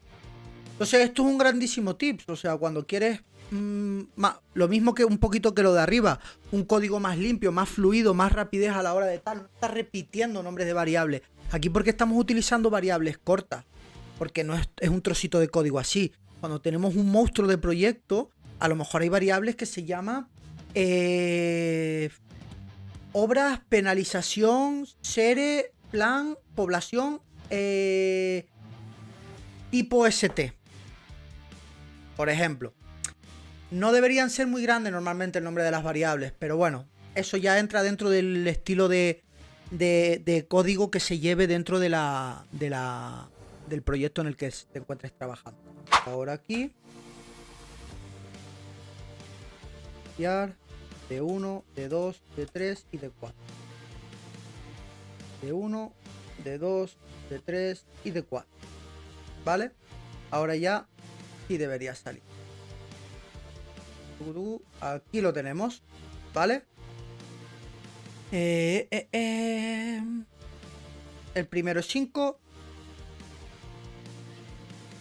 Entonces esto es un grandísimo tips. O sea, cuando quieres lo mismo que un poquito que lo de arriba, un código más limpio, más fluido, más rapidez a la hora de tal, no estar repitiendo nombres de variables. Aquí porque estamos utilizando variables cortas, porque no es un trocito de código así. Cuando tenemos un monstruo de proyecto, a lo mejor hay variables que se llaman obras, penalización, sere, plan, población, tipo ST, por ejemplo. No deberían ser muy grandes normalmente el nombre de las variables, pero bueno, eso ya entra dentro del estilo de código que se lleve dentro del proyecto en el que te encuentres trabajando. Ahora aquí. D1, D2, D3 y D4. D1, D2, D3 y D4. ¿Vale? Ahora ya sí debería salir. Aquí lo tenemos, ¿vale? El primero es 5.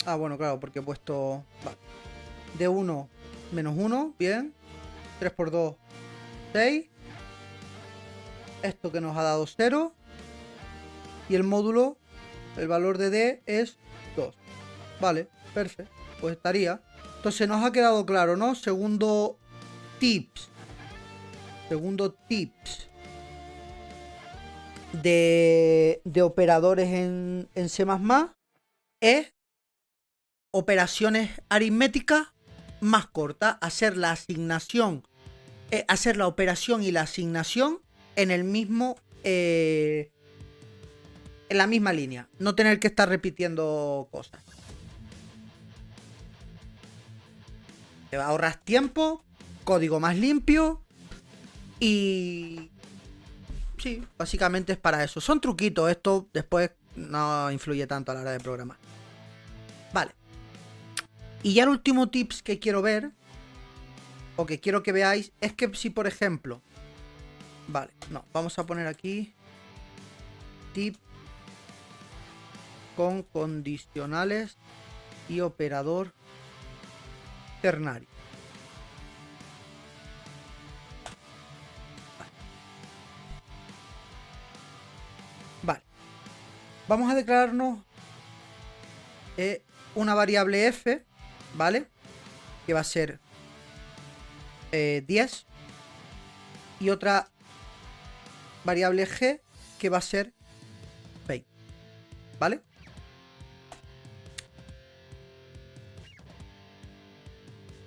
Ah, bueno, claro, porque he puesto... Vale. D1 menos 1, bien. 3 por 2, 6. Esto que nos ha dado 0. Y el módulo, el valor de D es 2. Vale, perfecto. Pues estaría... Entonces nos ha quedado claro, ¿no? Segundo tips de operadores en C++ es operaciones aritméticas más cortas. Hacer la asignación, hacer la operación y la asignación en el mismo, en la misma línea. No tener que estar repitiendo cosas. Te ahorras tiempo, código más limpio y... Sí, básicamente es para eso. Son truquitos, esto después no influye tanto a la hora de programar. Vale. Y ya el último tips que quiero ver, o que quiero que veáis, es que si por ejemplo... Vale, no, vamos a poner aquí... Tip con condicionales y operador ternario. Vale. Vamos a declararnos una variable f, ¿vale? Que va a ser 10. Y otra variable g que va a ser 20. ¿Vale?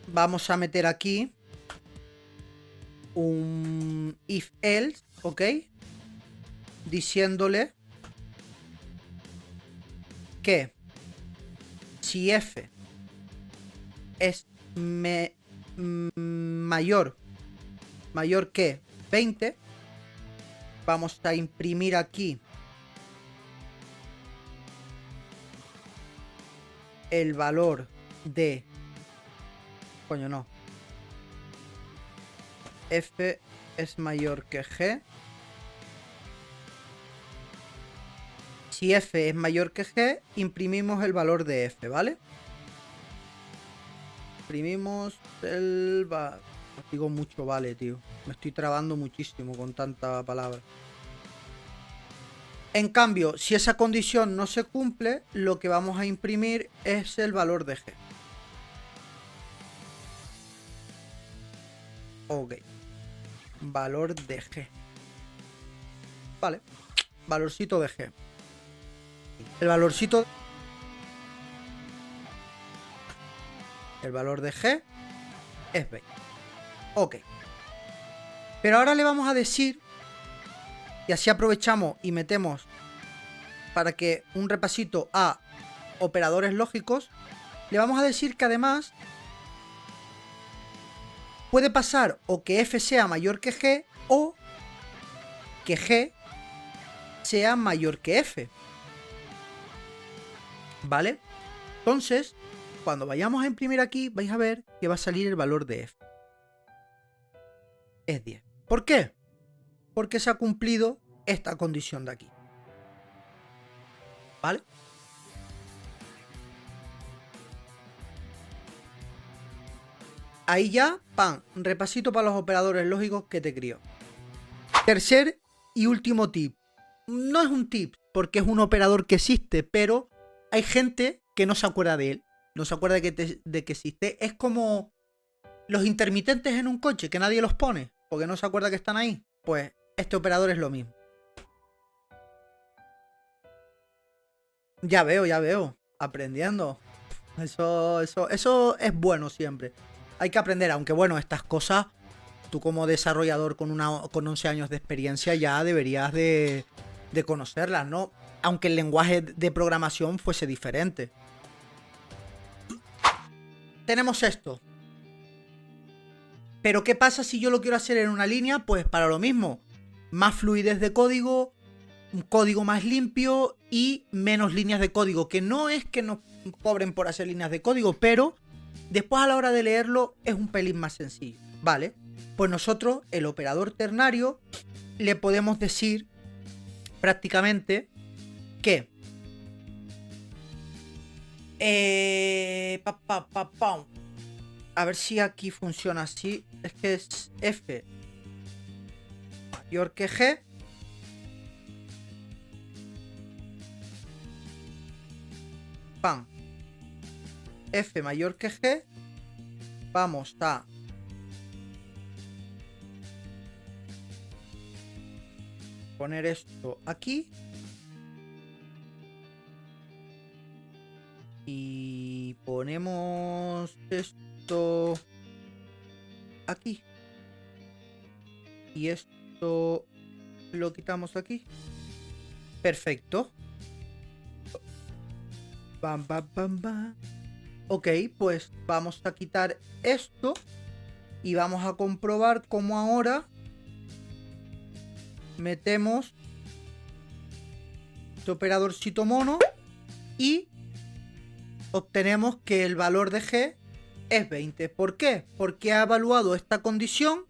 Vamos a meter aquí un if else, ¿ok? Diciéndole que si f es mayor que 20, vamos a imprimir aquí el valor de... Coño, no. F es mayor que G. Si F es mayor que G, imprimimos el valor de F, ¿vale? Imprimimos el... Digo mucho, vale, tío. Me estoy trabando muchísimo con tanta palabra. En cambio, si esa condición no se cumple, lo que vamos a imprimir es el valor de G. Ok. Valor de G. Vale. Valorcito de G. El valorcito... El valor de G es 20. Ok. Pero ahora le vamos a decir... Y así aprovechamos y metemos... Para que un repasito a operadores lógicos... Le vamos a decir que además... Puede pasar o que F sea mayor que G o que G sea mayor que F. ¿Vale? Entonces, cuando vayamos a imprimir aquí, vais a ver que va a salir el valor de F. Es 10. ¿Por qué? Porque se ha cumplido esta condición de aquí. ¿Vale? Ahí ya, ¡pam! Repasito para los operadores lógicos que te crió. Tercer y último tip. No es un tip, porque es un operador que existe, pero hay gente que no se acuerda de él. No se acuerda de que existe. Es como los intermitentes en un coche, que nadie los pone, porque no se acuerda que están ahí. Pues este operador es lo mismo. Ya veo. Aprendiendo. Eso es bueno siempre. Hay que aprender, aunque bueno, estas cosas, tú como desarrollador con 11 años de experiencia ya deberías de conocerlas, ¿no? Aunque el lenguaje de programación fuese diferente. Tenemos esto. Pero ¿qué pasa si yo lo quiero hacer en una línea? Pues para lo mismo. Más fluidez de código, un código más limpio y menos líneas de código. Que no es que nos cobren por hacer líneas de código, pero después a la hora de leerlo es un pelín más sencillo, ¿vale? Pues nosotros, el operador ternario, le podemos decir prácticamente que a ver si aquí funciona así. Es que es F mayor que G. ¡Pam! F mayor que G. Vamos a poner esto aquí. Y ponemos esto aquí. Y esto lo quitamos aquí. Perfecto. Bam, bam, bam, bam. Ok, pues vamos a quitar esto. Y vamos a comprobar cómo ahora metemos este operadorcito mono. Y obtenemos que el valor de G es 20. ¿Por qué? Porque ha evaluado esta condición,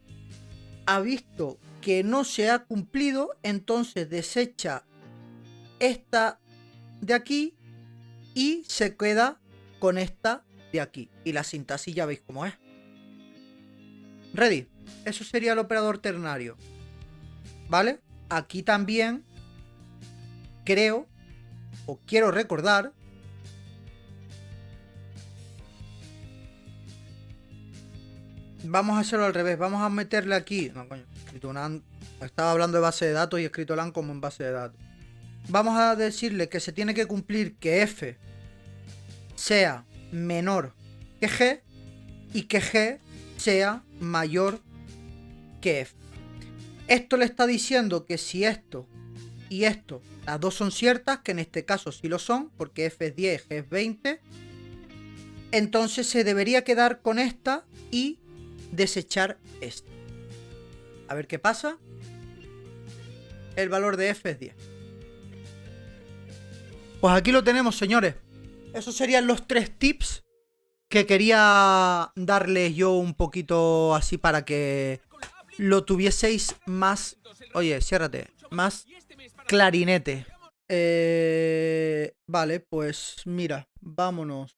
ha visto que no se ha cumplido, entonces desecha esta de aquí y se queda con esta de aquí. Y la sintaxis ya veis cómo es. Ready. Eso sería el operador ternario. ¿Vale? Aquí también creo o quiero recordar vamos a hacerlo al revés. Vamos a meterle aquí. No, coño. Estaba hablando de base de datos y he escrito LAN como en base de datos. Vamos a decirle que se tiene que cumplir que F sea menor que G y que G sea mayor que F. Esto le está diciendo que si esto y esto, las dos son ciertas, que en este caso sí lo son, porque F es 10, G es 20, entonces se debería quedar con esta y desechar esta. A ver qué pasa. El valor de F es 10. Pues aquí lo tenemos, señores. Esos serían los 3 tips que quería darles yo un poquito así para que lo tuvieseis más... Oye, ciérrate. Más clarinete. Vale, pues mira, vámonos.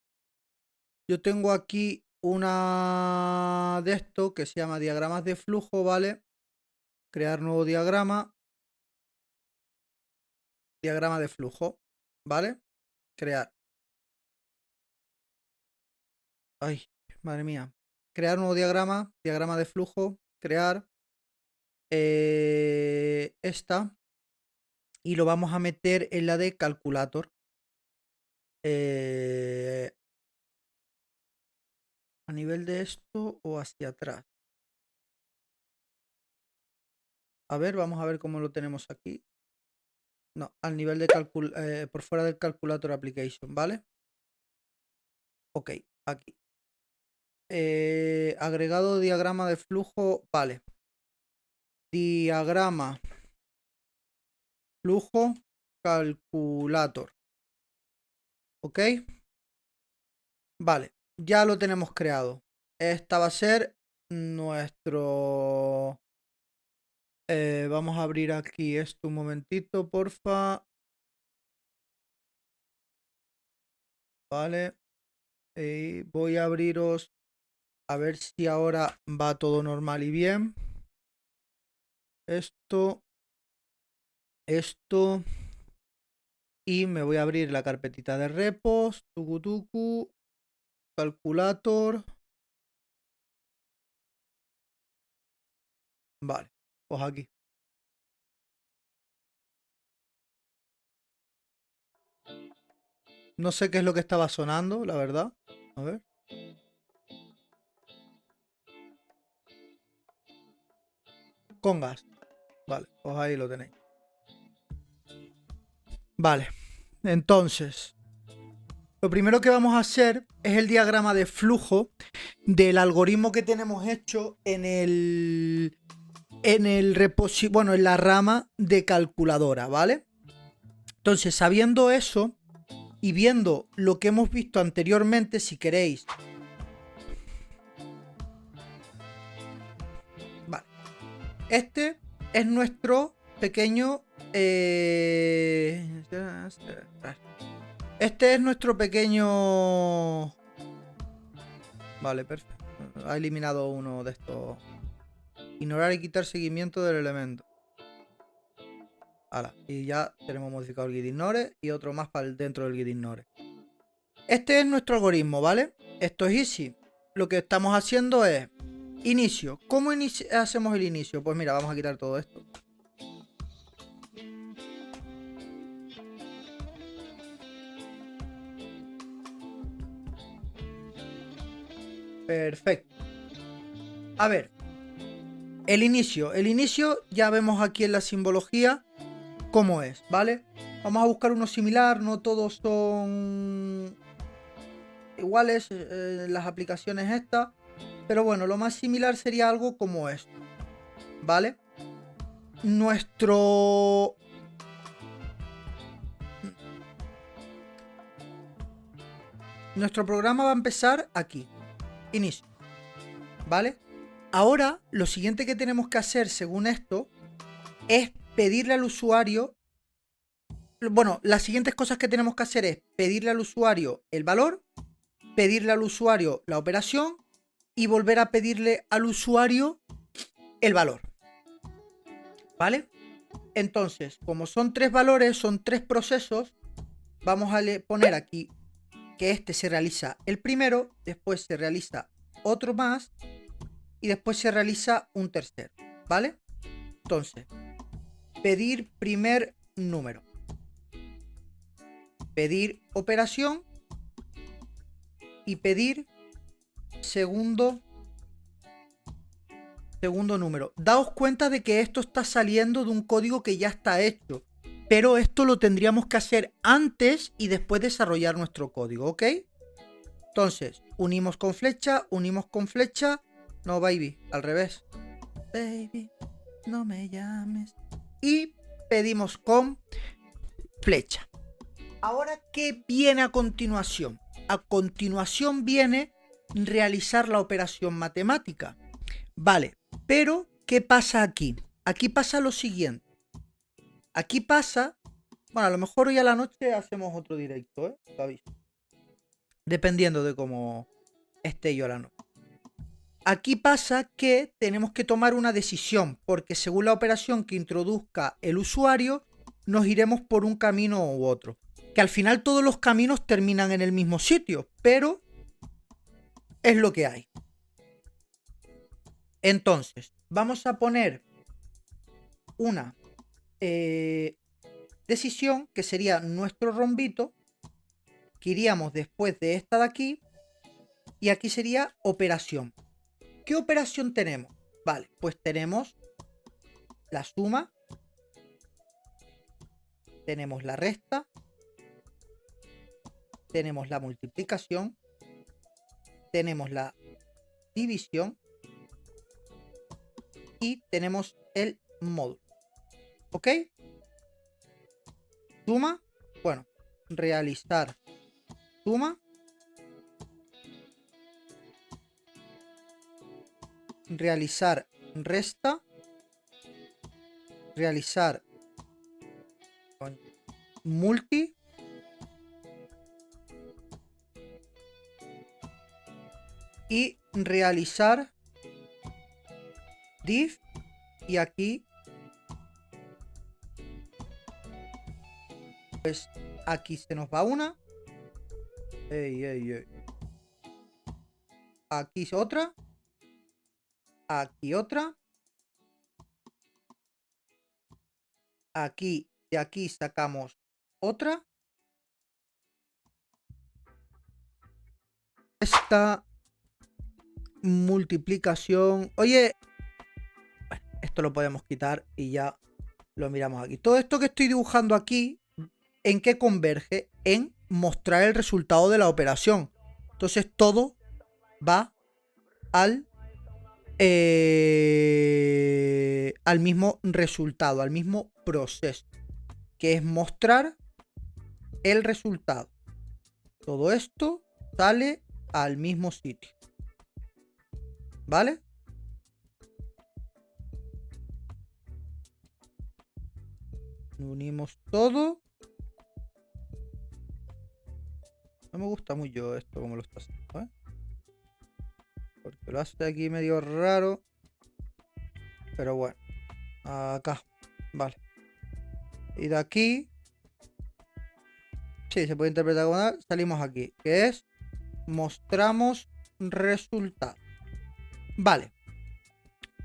Yo tengo aquí una de esto que se llama diagramas de flujo, ¿vale? Crear nuevo diagrama. Diagrama de flujo, ¿vale? Crear. Ay, madre mía. Crear nuevo diagrama. Diagrama de flujo. crear esta y lo vamos a meter en la de calculator. A nivel de esto o hacia atrás. A ver, vamos a ver cómo lo tenemos aquí. No, al nivel de por fuera del calculator application, ¿vale? Ok, aquí. Agregado diagrama de flujo, vale. Diagrama flujo calculator. Ok. Vale, ya lo tenemos creado. Esta va a ser nuestro... vamos a abrir aquí esto un momentito, porfa. Vale. Voy a abriros a ver si ahora va todo normal y bien. Esto. Y me voy a abrir la carpetita de repos. Tucutucu. Calculator. Vale, pues aquí. No sé qué es lo que estaba sonando, la verdad. A ver. Con gas. Vale, pues ahí lo tenéis. Vale, entonces lo primero que vamos a hacer es el diagrama de flujo del algoritmo que tenemos hecho en bueno, en la rama de calculadora, ¿vale? Entonces, sabiendo eso y viendo lo que hemos visto anteriormente, si queréis. Vale. Este es nuestro pequeño... Este es nuestro pequeño... Vale, perfecto. Ha eliminado uno de estos. Ignorar y quitar seguimiento del elemento. Ahora, y ya tenemos modificado el gitignore y otro más para dentro del gitignore. Este es nuestro algoritmo, ¿vale? Esto es easy. Lo que estamos haciendo es inicio. ¿Cómo hacemos el inicio? Pues mira, vamos a quitar todo esto. Perfecto. A ver. El inicio ya vemos aquí en la simbología cómo es, ¿vale? Vamos a buscar uno similar, no todos son iguales las aplicaciones estas, pero bueno, lo más similar sería algo como esto, ¿vale? Nuestro programa va a empezar aquí, inicio, ¿vale? Ahora, lo siguiente que tenemos que hacer, según esto, es pedirle al usuario... Bueno, las siguientes cosas que tenemos que hacer es pedirle al usuario el valor, pedirle al usuario la operación y volver a pedirle al usuario el valor. ¿Vale? Entonces, como son tres valores, son tres procesos, vamos a poner aquí que este se realiza el primero, después se realiza otro más y después se realiza un tercero, ¿vale? Entonces, pedir primer número, pedir operación y pedir segundo número. Daos cuenta de que esto está saliendo de un código que ya está hecho, pero esto lo tendríamos que hacer antes y después desarrollar nuestro código, ¿ok? Entonces, unimos con flecha, no, baby, al revés. Baby, no me llames. Y pedimos con flecha. Ahora, ¿qué viene a continuación? A continuación viene realizar la operación matemática. Vale, pero ¿qué pasa aquí? Aquí pasa lo siguiente. Aquí pasa... Bueno, a lo mejor hoy a la noche hacemos otro directo, ¿eh? Lo aviso. Dependiendo de cómo esté yo a la noche. Aquí pasa que tenemos que tomar una decisión, porque según la operación que introduzca el usuario, nos iremos por un camino u otro. Que al final todos los caminos terminan en el mismo sitio, pero es lo que hay. Entonces, vamos a poner una decisión que sería nuestro rombito, que iríamos después de esta de aquí, y aquí sería operación. ¿Qué operación tenemos? Vale, pues tenemos la suma, tenemos la resta, tenemos la multiplicación, tenemos la división y tenemos el módulo. ¿Ok? Suma, bueno, realizar suma, realizar resta, realizar multi, y realizar div, y aquí pues aquí se nos va una, aquí es otra, aquí otra, aquí de aquí sacamos otra, esta multiplicación. Oye, bueno, esto lo podemos quitar y ya lo miramos aquí. Todo esto que estoy dibujando aquí, ¿en qué converge? En mostrar el resultado de la operación. Entonces todo va al mismo resultado, al mismo proceso, que es mostrar el resultado. Todo esto sale al mismo sitio. ¿Vale? Unimos todo. No me gusta mucho esto como lo está haciendo, ¿eh? Porque lo hace aquí medio raro. Pero bueno. Acá. Vale. Y de aquí. Sí, se puede interpretar como nada. Salimos aquí. Que es mostramos resultado. Vale.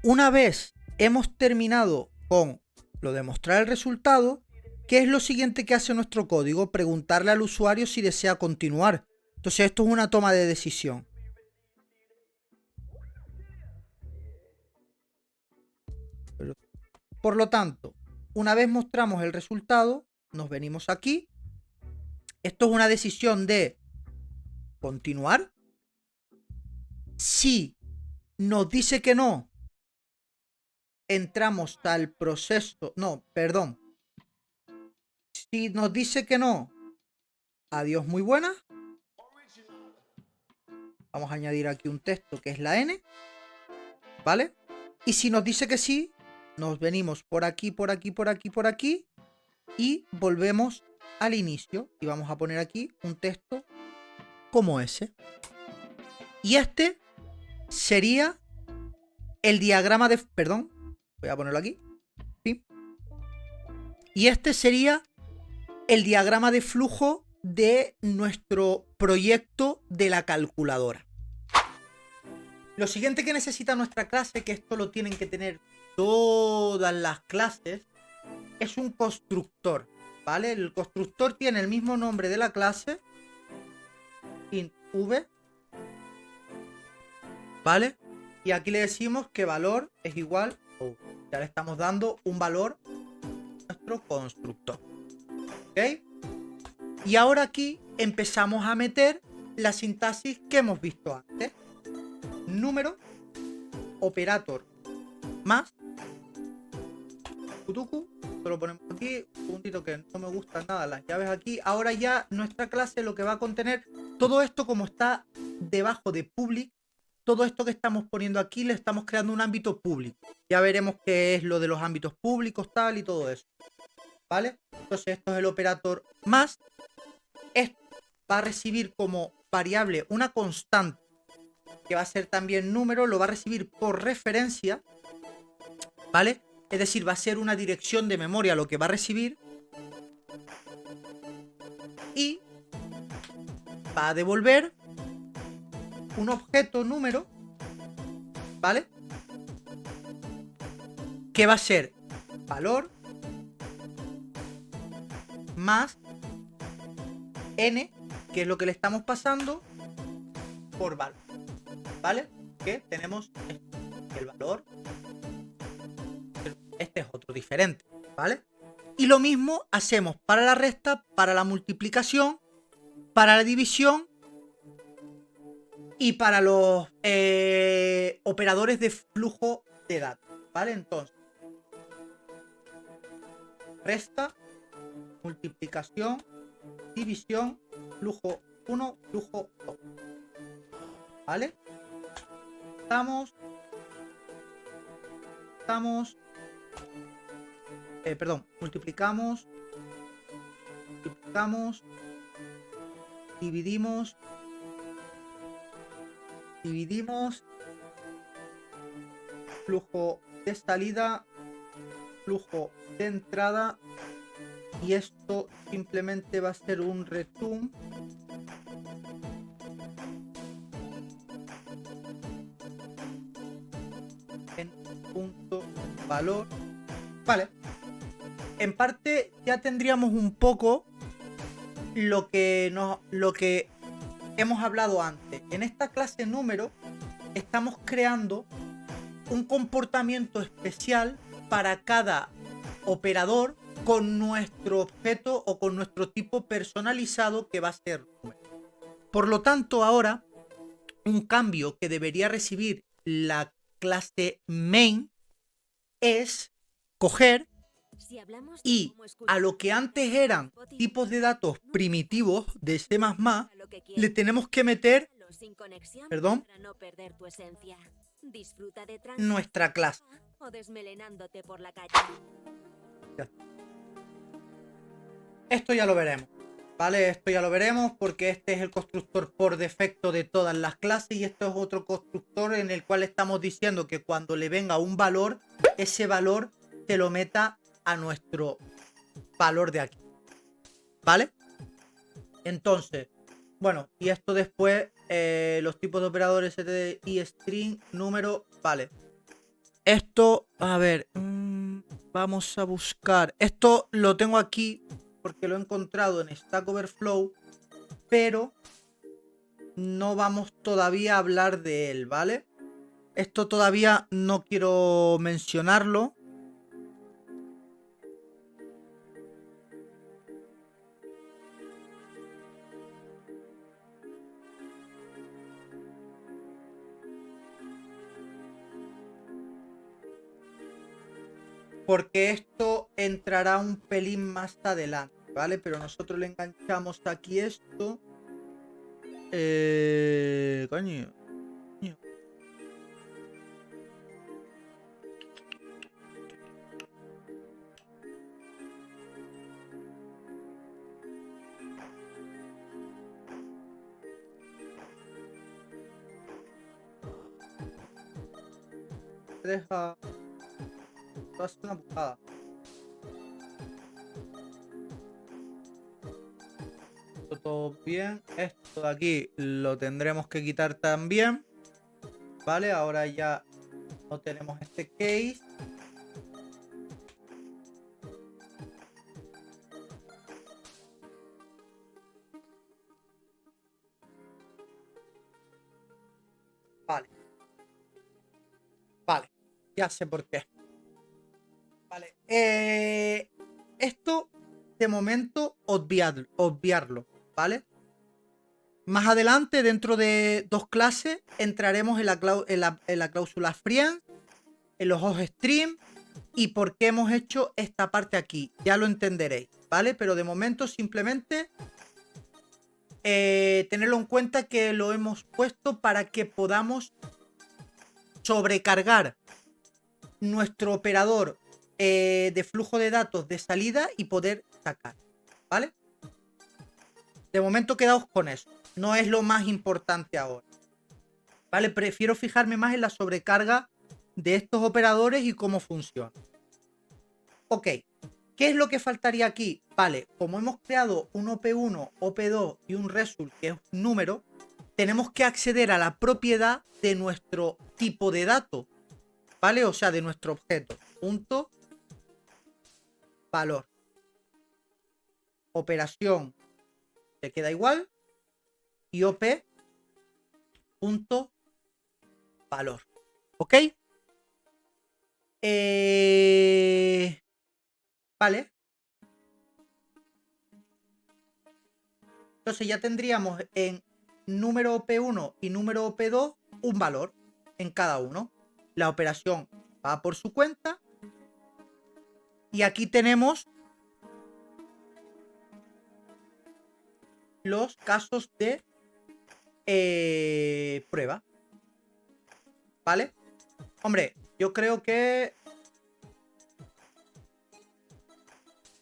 Una vez hemos terminado con lo de mostrar el resultado, ¿qué es lo siguiente que hace nuestro código? Preguntarle al usuario si desea continuar. Entonces esto es una toma de decisión. Por lo tanto, una vez mostramos el resultado, nos venimos aquí. Esto es una decisión de continuar. Si nos dice que no, entramos al proceso. No, perdón. Si nos dice que no, adiós, muy buena. Vamos a añadir aquí un texto que es la N. ¿Vale? Y si nos dice que sí, nos venimos por aquí, por aquí, por aquí, por aquí. Y volvemos al inicio. Y vamos a poner aquí un texto como ese. Y este sería el diagrama de... Perdón. Voy a ponerlo aquí. ¿Sí? Y este sería el diagrama de flujo de nuestro proyecto de la calculadora. Lo siguiente que necesita nuestra clase, que esto lo tienen que tener todas las clases, es un constructor, ¿vale? El constructor tiene el mismo nombre de la clase, int v, ¿vale? Y aquí le decimos que valor es igual a v. Ya le estamos dando un valor a nuestro constructor, ¿ok? Y ahora aquí empezamos a meter la sintaxis que hemos visto antes. Número, operator, más, kutuku, esto lo ponemos aquí, un segundito que no me gustan nada las llaves aquí. Ahora ya nuestra clase lo que va a contener, todo esto como está debajo de public, todo esto que estamos poniendo aquí le estamos creando un ámbito público. Ya veremos qué es lo de los ámbitos públicos, tal y todo eso, ¿vale? Entonces esto es el operator más. Esto va a recibir como variable una constante que va a ser también número, lo va a recibir por referencia, ¿vale? Es decir, va a ser una dirección de memoria lo que va a recibir y va a devolver un objeto número, ¿vale? que va a ser valor más n, que es lo que le estamos pasando, por valor, ¿vale? Que tenemos el valor, este es otro diferente, ¿vale? Y lo mismo hacemos para la resta, para la multiplicación, para la división y para los operadores de flujo de datos, ¿vale? Entonces, resta, multiplicación, división, flujo 1, flujo 2, ¿vale? Multiplicamos, dividimos, flujo de salida, flujo de entrada, y esto simplemente va a ser un return en punto valor. Vale, en parte ya tendríamos un poco lo que hemos hablado antes. En esta clase número estamos creando un comportamiento especial para cada operador con nuestro objeto o con nuestro tipo personalizado, que va a ser número. Por lo tanto, ahora un cambio que debería recibir la clase main es coger y a lo que antes eran tipos de datos primitivos de C++, le tenemos que meter, perdón, nuestra clase. Esto ya lo veremos, ¿vale? Esto ya lo veremos porque este es el constructor por defecto de todas las clases, y esto es otro constructor en el cual estamos diciendo que cuando le venga un valor, ese valor se lo meta a nuestro valor de aquí, ¿vale? Entonces, bueno, y esto después, los tipos de operadores std y string, número, vale. Esto, a ver, vamos a buscar. Esto lo tengo aquí porque lo he encontrado en Stack Overflow, pero no vamos todavía a hablar de él, ¿vale? Esto todavía no quiero mencionarlo. Porque esto entrará un pelín más adelante, ¿vale? Pero nosotros le enganchamos aquí esto. Coño. Deja... Va a ser una putada. Todo bien. Esto de aquí lo tendremos que quitar también, ¿vale? Ahora ya no tenemos este case. Vale. Vale. Ya sé por qué. Vale. Esto de momento obviarlo, ¿vale? Más adelante, dentro de 2 clases, entraremos en la cláusula friend, en los hoststream y por qué hemos hecho esta parte aquí. Ya lo entenderéis, ¿vale? Pero de momento simplemente tenerlo en cuenta que lo hemos puesto para que podamos sobrecargar nuestro operador de flujo de datos de salida y poder sacar, ¿vale? De momento quedaos con eso. No es lo más importante ahora, ¿vale? Prefiero fijarme más en la sobrecarga de estos operadores y cómo funciona. Ok, ¿qué es lo que faltaría aquí? Vale, como hemos creado un OP1, OP2 y un result, que es un número, tenemos que acceder a la propiedad de nuestro tipo de dato, ¿vale? O sea, de nuestro objeto. punto valor. Operación se queda igual y OP punto valor. ¿Ok? Vale. Entonces ya tendríamos en número OP1 y número OP2 un valor en cada uno. La operación va por su cuenta. Y aquí tenemos los casos de prueba. ¿Vale? Hombre, yo creo que...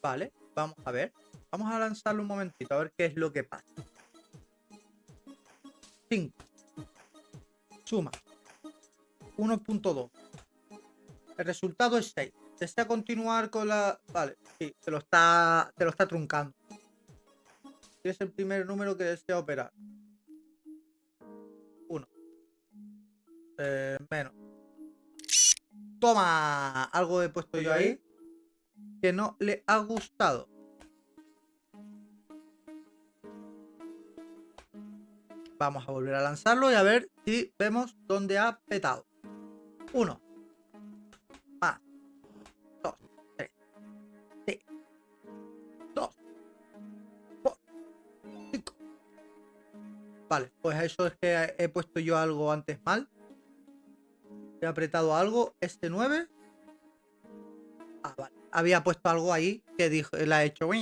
Vale, vamos a ver. Vamos a lanzarlo un momentito, a ver qué es lo que pasa. 5. Suma. 1.2. El resultado es 6. ¿Desea continuar con la...? Vale, sí, te lo está truncando. Es el primer número que desea operar. 1. Menos. Toma. Algo he puesto yo ahí que no le ha gustado. Vamos a volver a lanzarlo y a ver si vemos dónde ha petado. 1. Más. 2. 3. 6. 2. 4. 5. Vale, pues eso es que he puesto yo algo antes mal. He apretado algo. Este 9. Ah, vale. Había puesto algo ahí que dijo, le ha hecho... Pues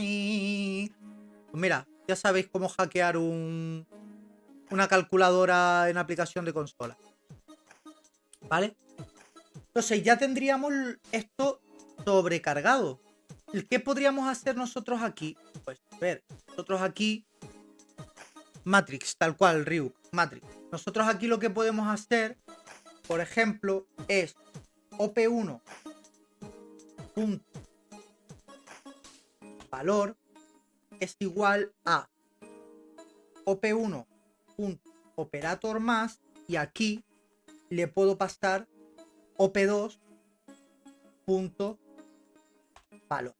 mira, ya sabéis cómo hackear una calculadora en aplicación de consola. ¿Vale? Entonces ya tendríamos esto sobrecargado. ¿Qué podríamos hacer nosotros aquí? Pues a ver, nosotros aquí... Matrix, tal cual, Ryuk, Matrix. Nosotros aquí lo que podemos hacer, por ejemplo, es OP1 punto valor es igual a OP1 punto operator más, y aquí le puedo pasar OP2 punto valor.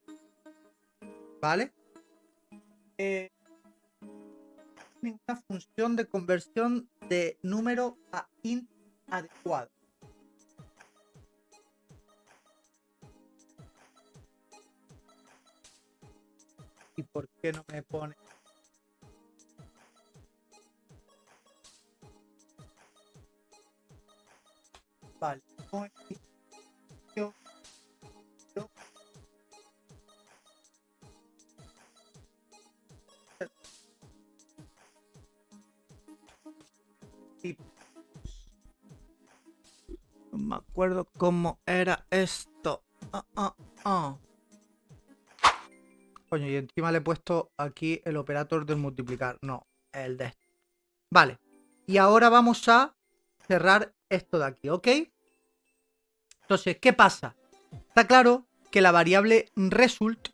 ¿Vale? Una función de conversión de número a int adecuado. ¿Y por qué no me pone? Vale. No me acuerdo cómo era esto. Coño, y encima le he puesto aquí el operator del multiplicar. No, el de este. Vale. Y ahora vamos a cerrar esto de aquí, ¿ok? Entonces, ¿qué pasa? Está claro que la variable result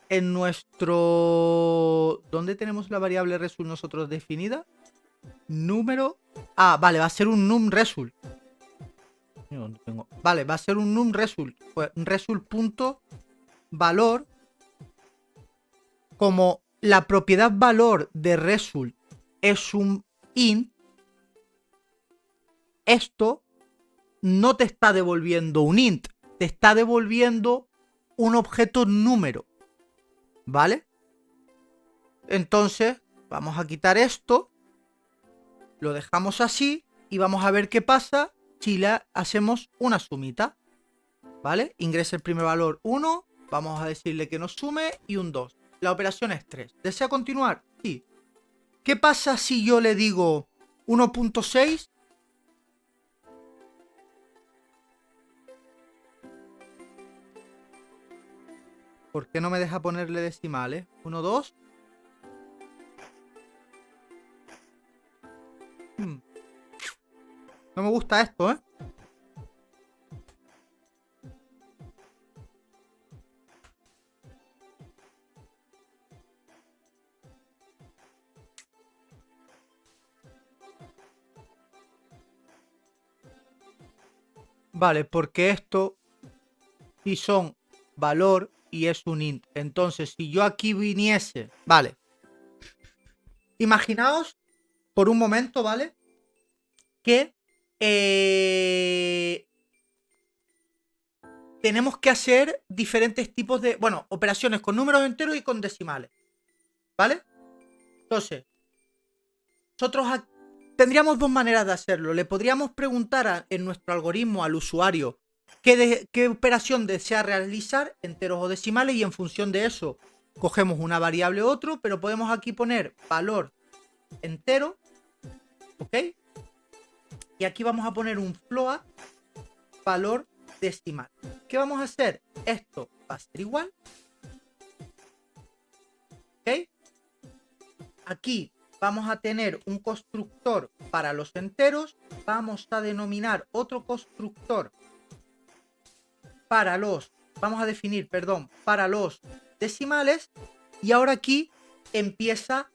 en nuestro... ¿Dónde tenemos la variable result nosotros definida? Número... Ah, vale, va a ser un num result. Vale, va a ser un num result. Pues result.valor. Como la propiedad valor de result es un int, esto no te está devolviendo un int, te está devolviendo un objeto número. ¿Vale? Entonces, vamos a quitar esto, lo dejamos así y vamos a ver qué pasa si le hacemos una sumita. ¿Vale? Ingresa el primer valor 1, vamos a decirle que nos sume y un 2. La operación es 3. ¿Desea continuar? Sí. ¿Qué pasa si yo le digo 1.6? ¿Por qué no me deja ponerle decimales? 1, 2. No me gusta esto, ¿eh? Vale, porque esto si son valor y es un int. Entonces, si yo aquí viniese, vale, imaginaos por un momento, ¿vale? Que tenemos que hacer diferentes tipos de, bueno, operaciones con números enteros y con decimales, ¿vale? Entonces, nosotros tendríamos dos maneras de hacerlo. Le podríamos preguntar en nuestro algoritmo al usuario qué operación desea realizar, enteros o decimales, y en función de eso cogemos una variable u otro, pero podemos aquí poner valor entero, ¿ok? Y aquí vamos a poner un float valor decimal. ¿Qué vamos a hacer? Esto va a ser igual, ¿ok? Aquí vamos a tener un constructor para los enteros, vamos a denominar otro constructor para los, vamos a definir, perdón, para los decimales, y ahora aquí empieza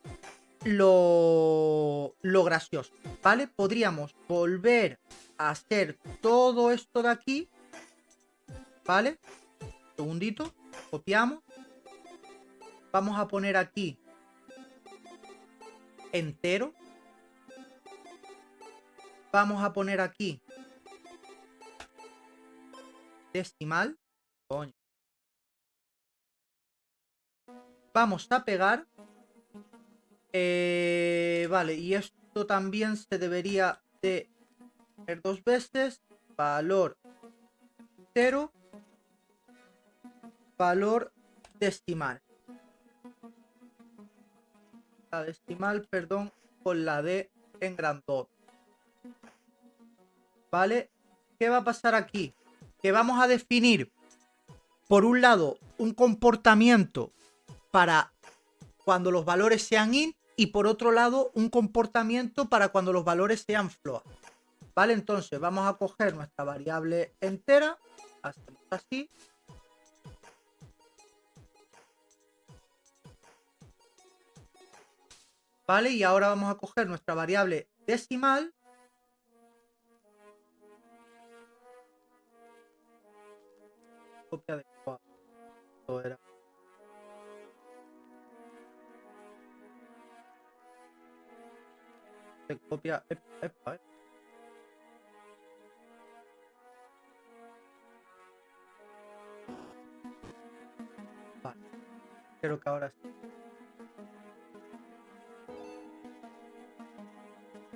lo gracioso, ¿vale? Podríamos volver a hacer todo esto de aquí, ¿vale? Un segundito, copiamos, vamos a poner aquí entero, vamos a poner aquí decimal, coño. Vamos a pegar, vale, y esto también se debería de hacer dos veces, valor entero, valor decimal. La decimal, perdón, con la D en grandote. ¿Vale? ¿Qué va a pasar aquí? Que vamos a definir, por un lado, un comportamiento para cuando los valores sean int, y por otro lado, un comportamiento para cuando los valores sean float. ¿Vale? Entonces, vamos a coger nuestra variable entera, hacemos así. ¿Vale? Y ahora vamos a coger nuestra variable decimal. Copia de 4. Esto era. Se copia. Epa. Vale. Creo que ahora sí.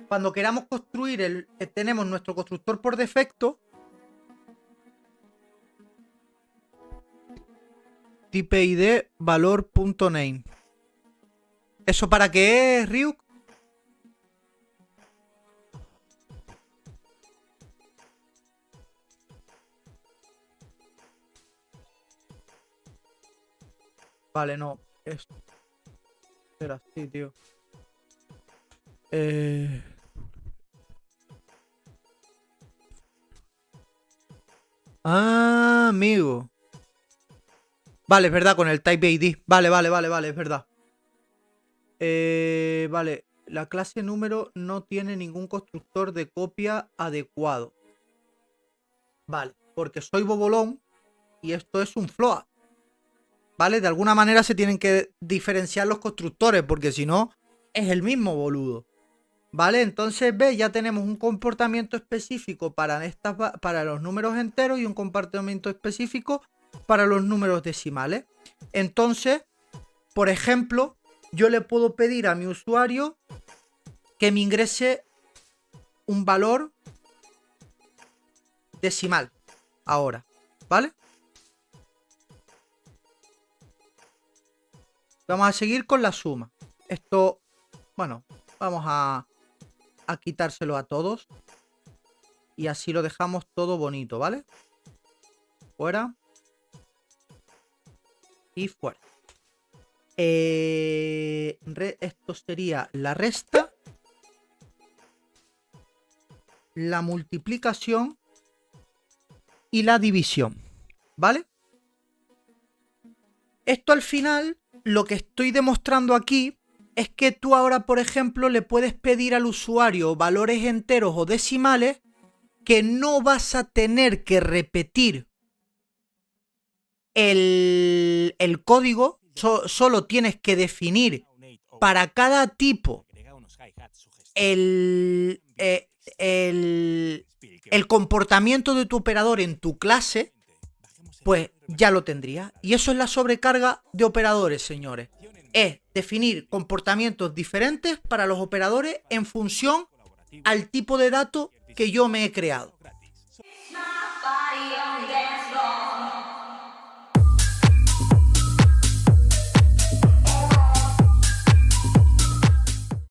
Cuando queramos construir tenemos nuestro constructor por defecto. Type ID valor.name. ¿Eso para qué es, Ryuk? Vale, no. Esto. Era así, tío. Ah, amigo. Vale, es verdad, con el Type ID. Vale, es verdad. Vale, la clase número no tiene ningún constructor de copia adecuado. Vale, porque soy bobolón y esto es un float. ¿Vale? De alguna manera se tienen que diferenciar los constructores, porque si no, es el mismo boludo. ¿Vale? Entonces, ve, ya tenemos un comportamiento específico para los números enteros y un comportamiento específico para los números decimales. Entonces, por ejemplo, yo le puedo pedir a mi usuario que me ingrese un valor decimal ahora, ¿vale? Vamos a seguir con la suma. Esto, bueno, vamos a quitárselo a todos. Y así lo dejamos todo bonito, ¿vale? Fuera. Y fuera. Esto sería la resta, la multiplicación y la división, ¿vale? Esto al final, lo que estoy demostrando aquí es que tú ahora, por ejemplo, le puedes pedir al usuario valores enteros o decimales que no vas a tener que repetir el código solo tienes que definir para cada tipo el comportamiento de tu operador en tu clase, pues ya lo tendrías. Y eso es la sobrecarga de operadores, señores. Es definir comportamientos diferentes para los operadores en función al tipo de dato que yo me he creado.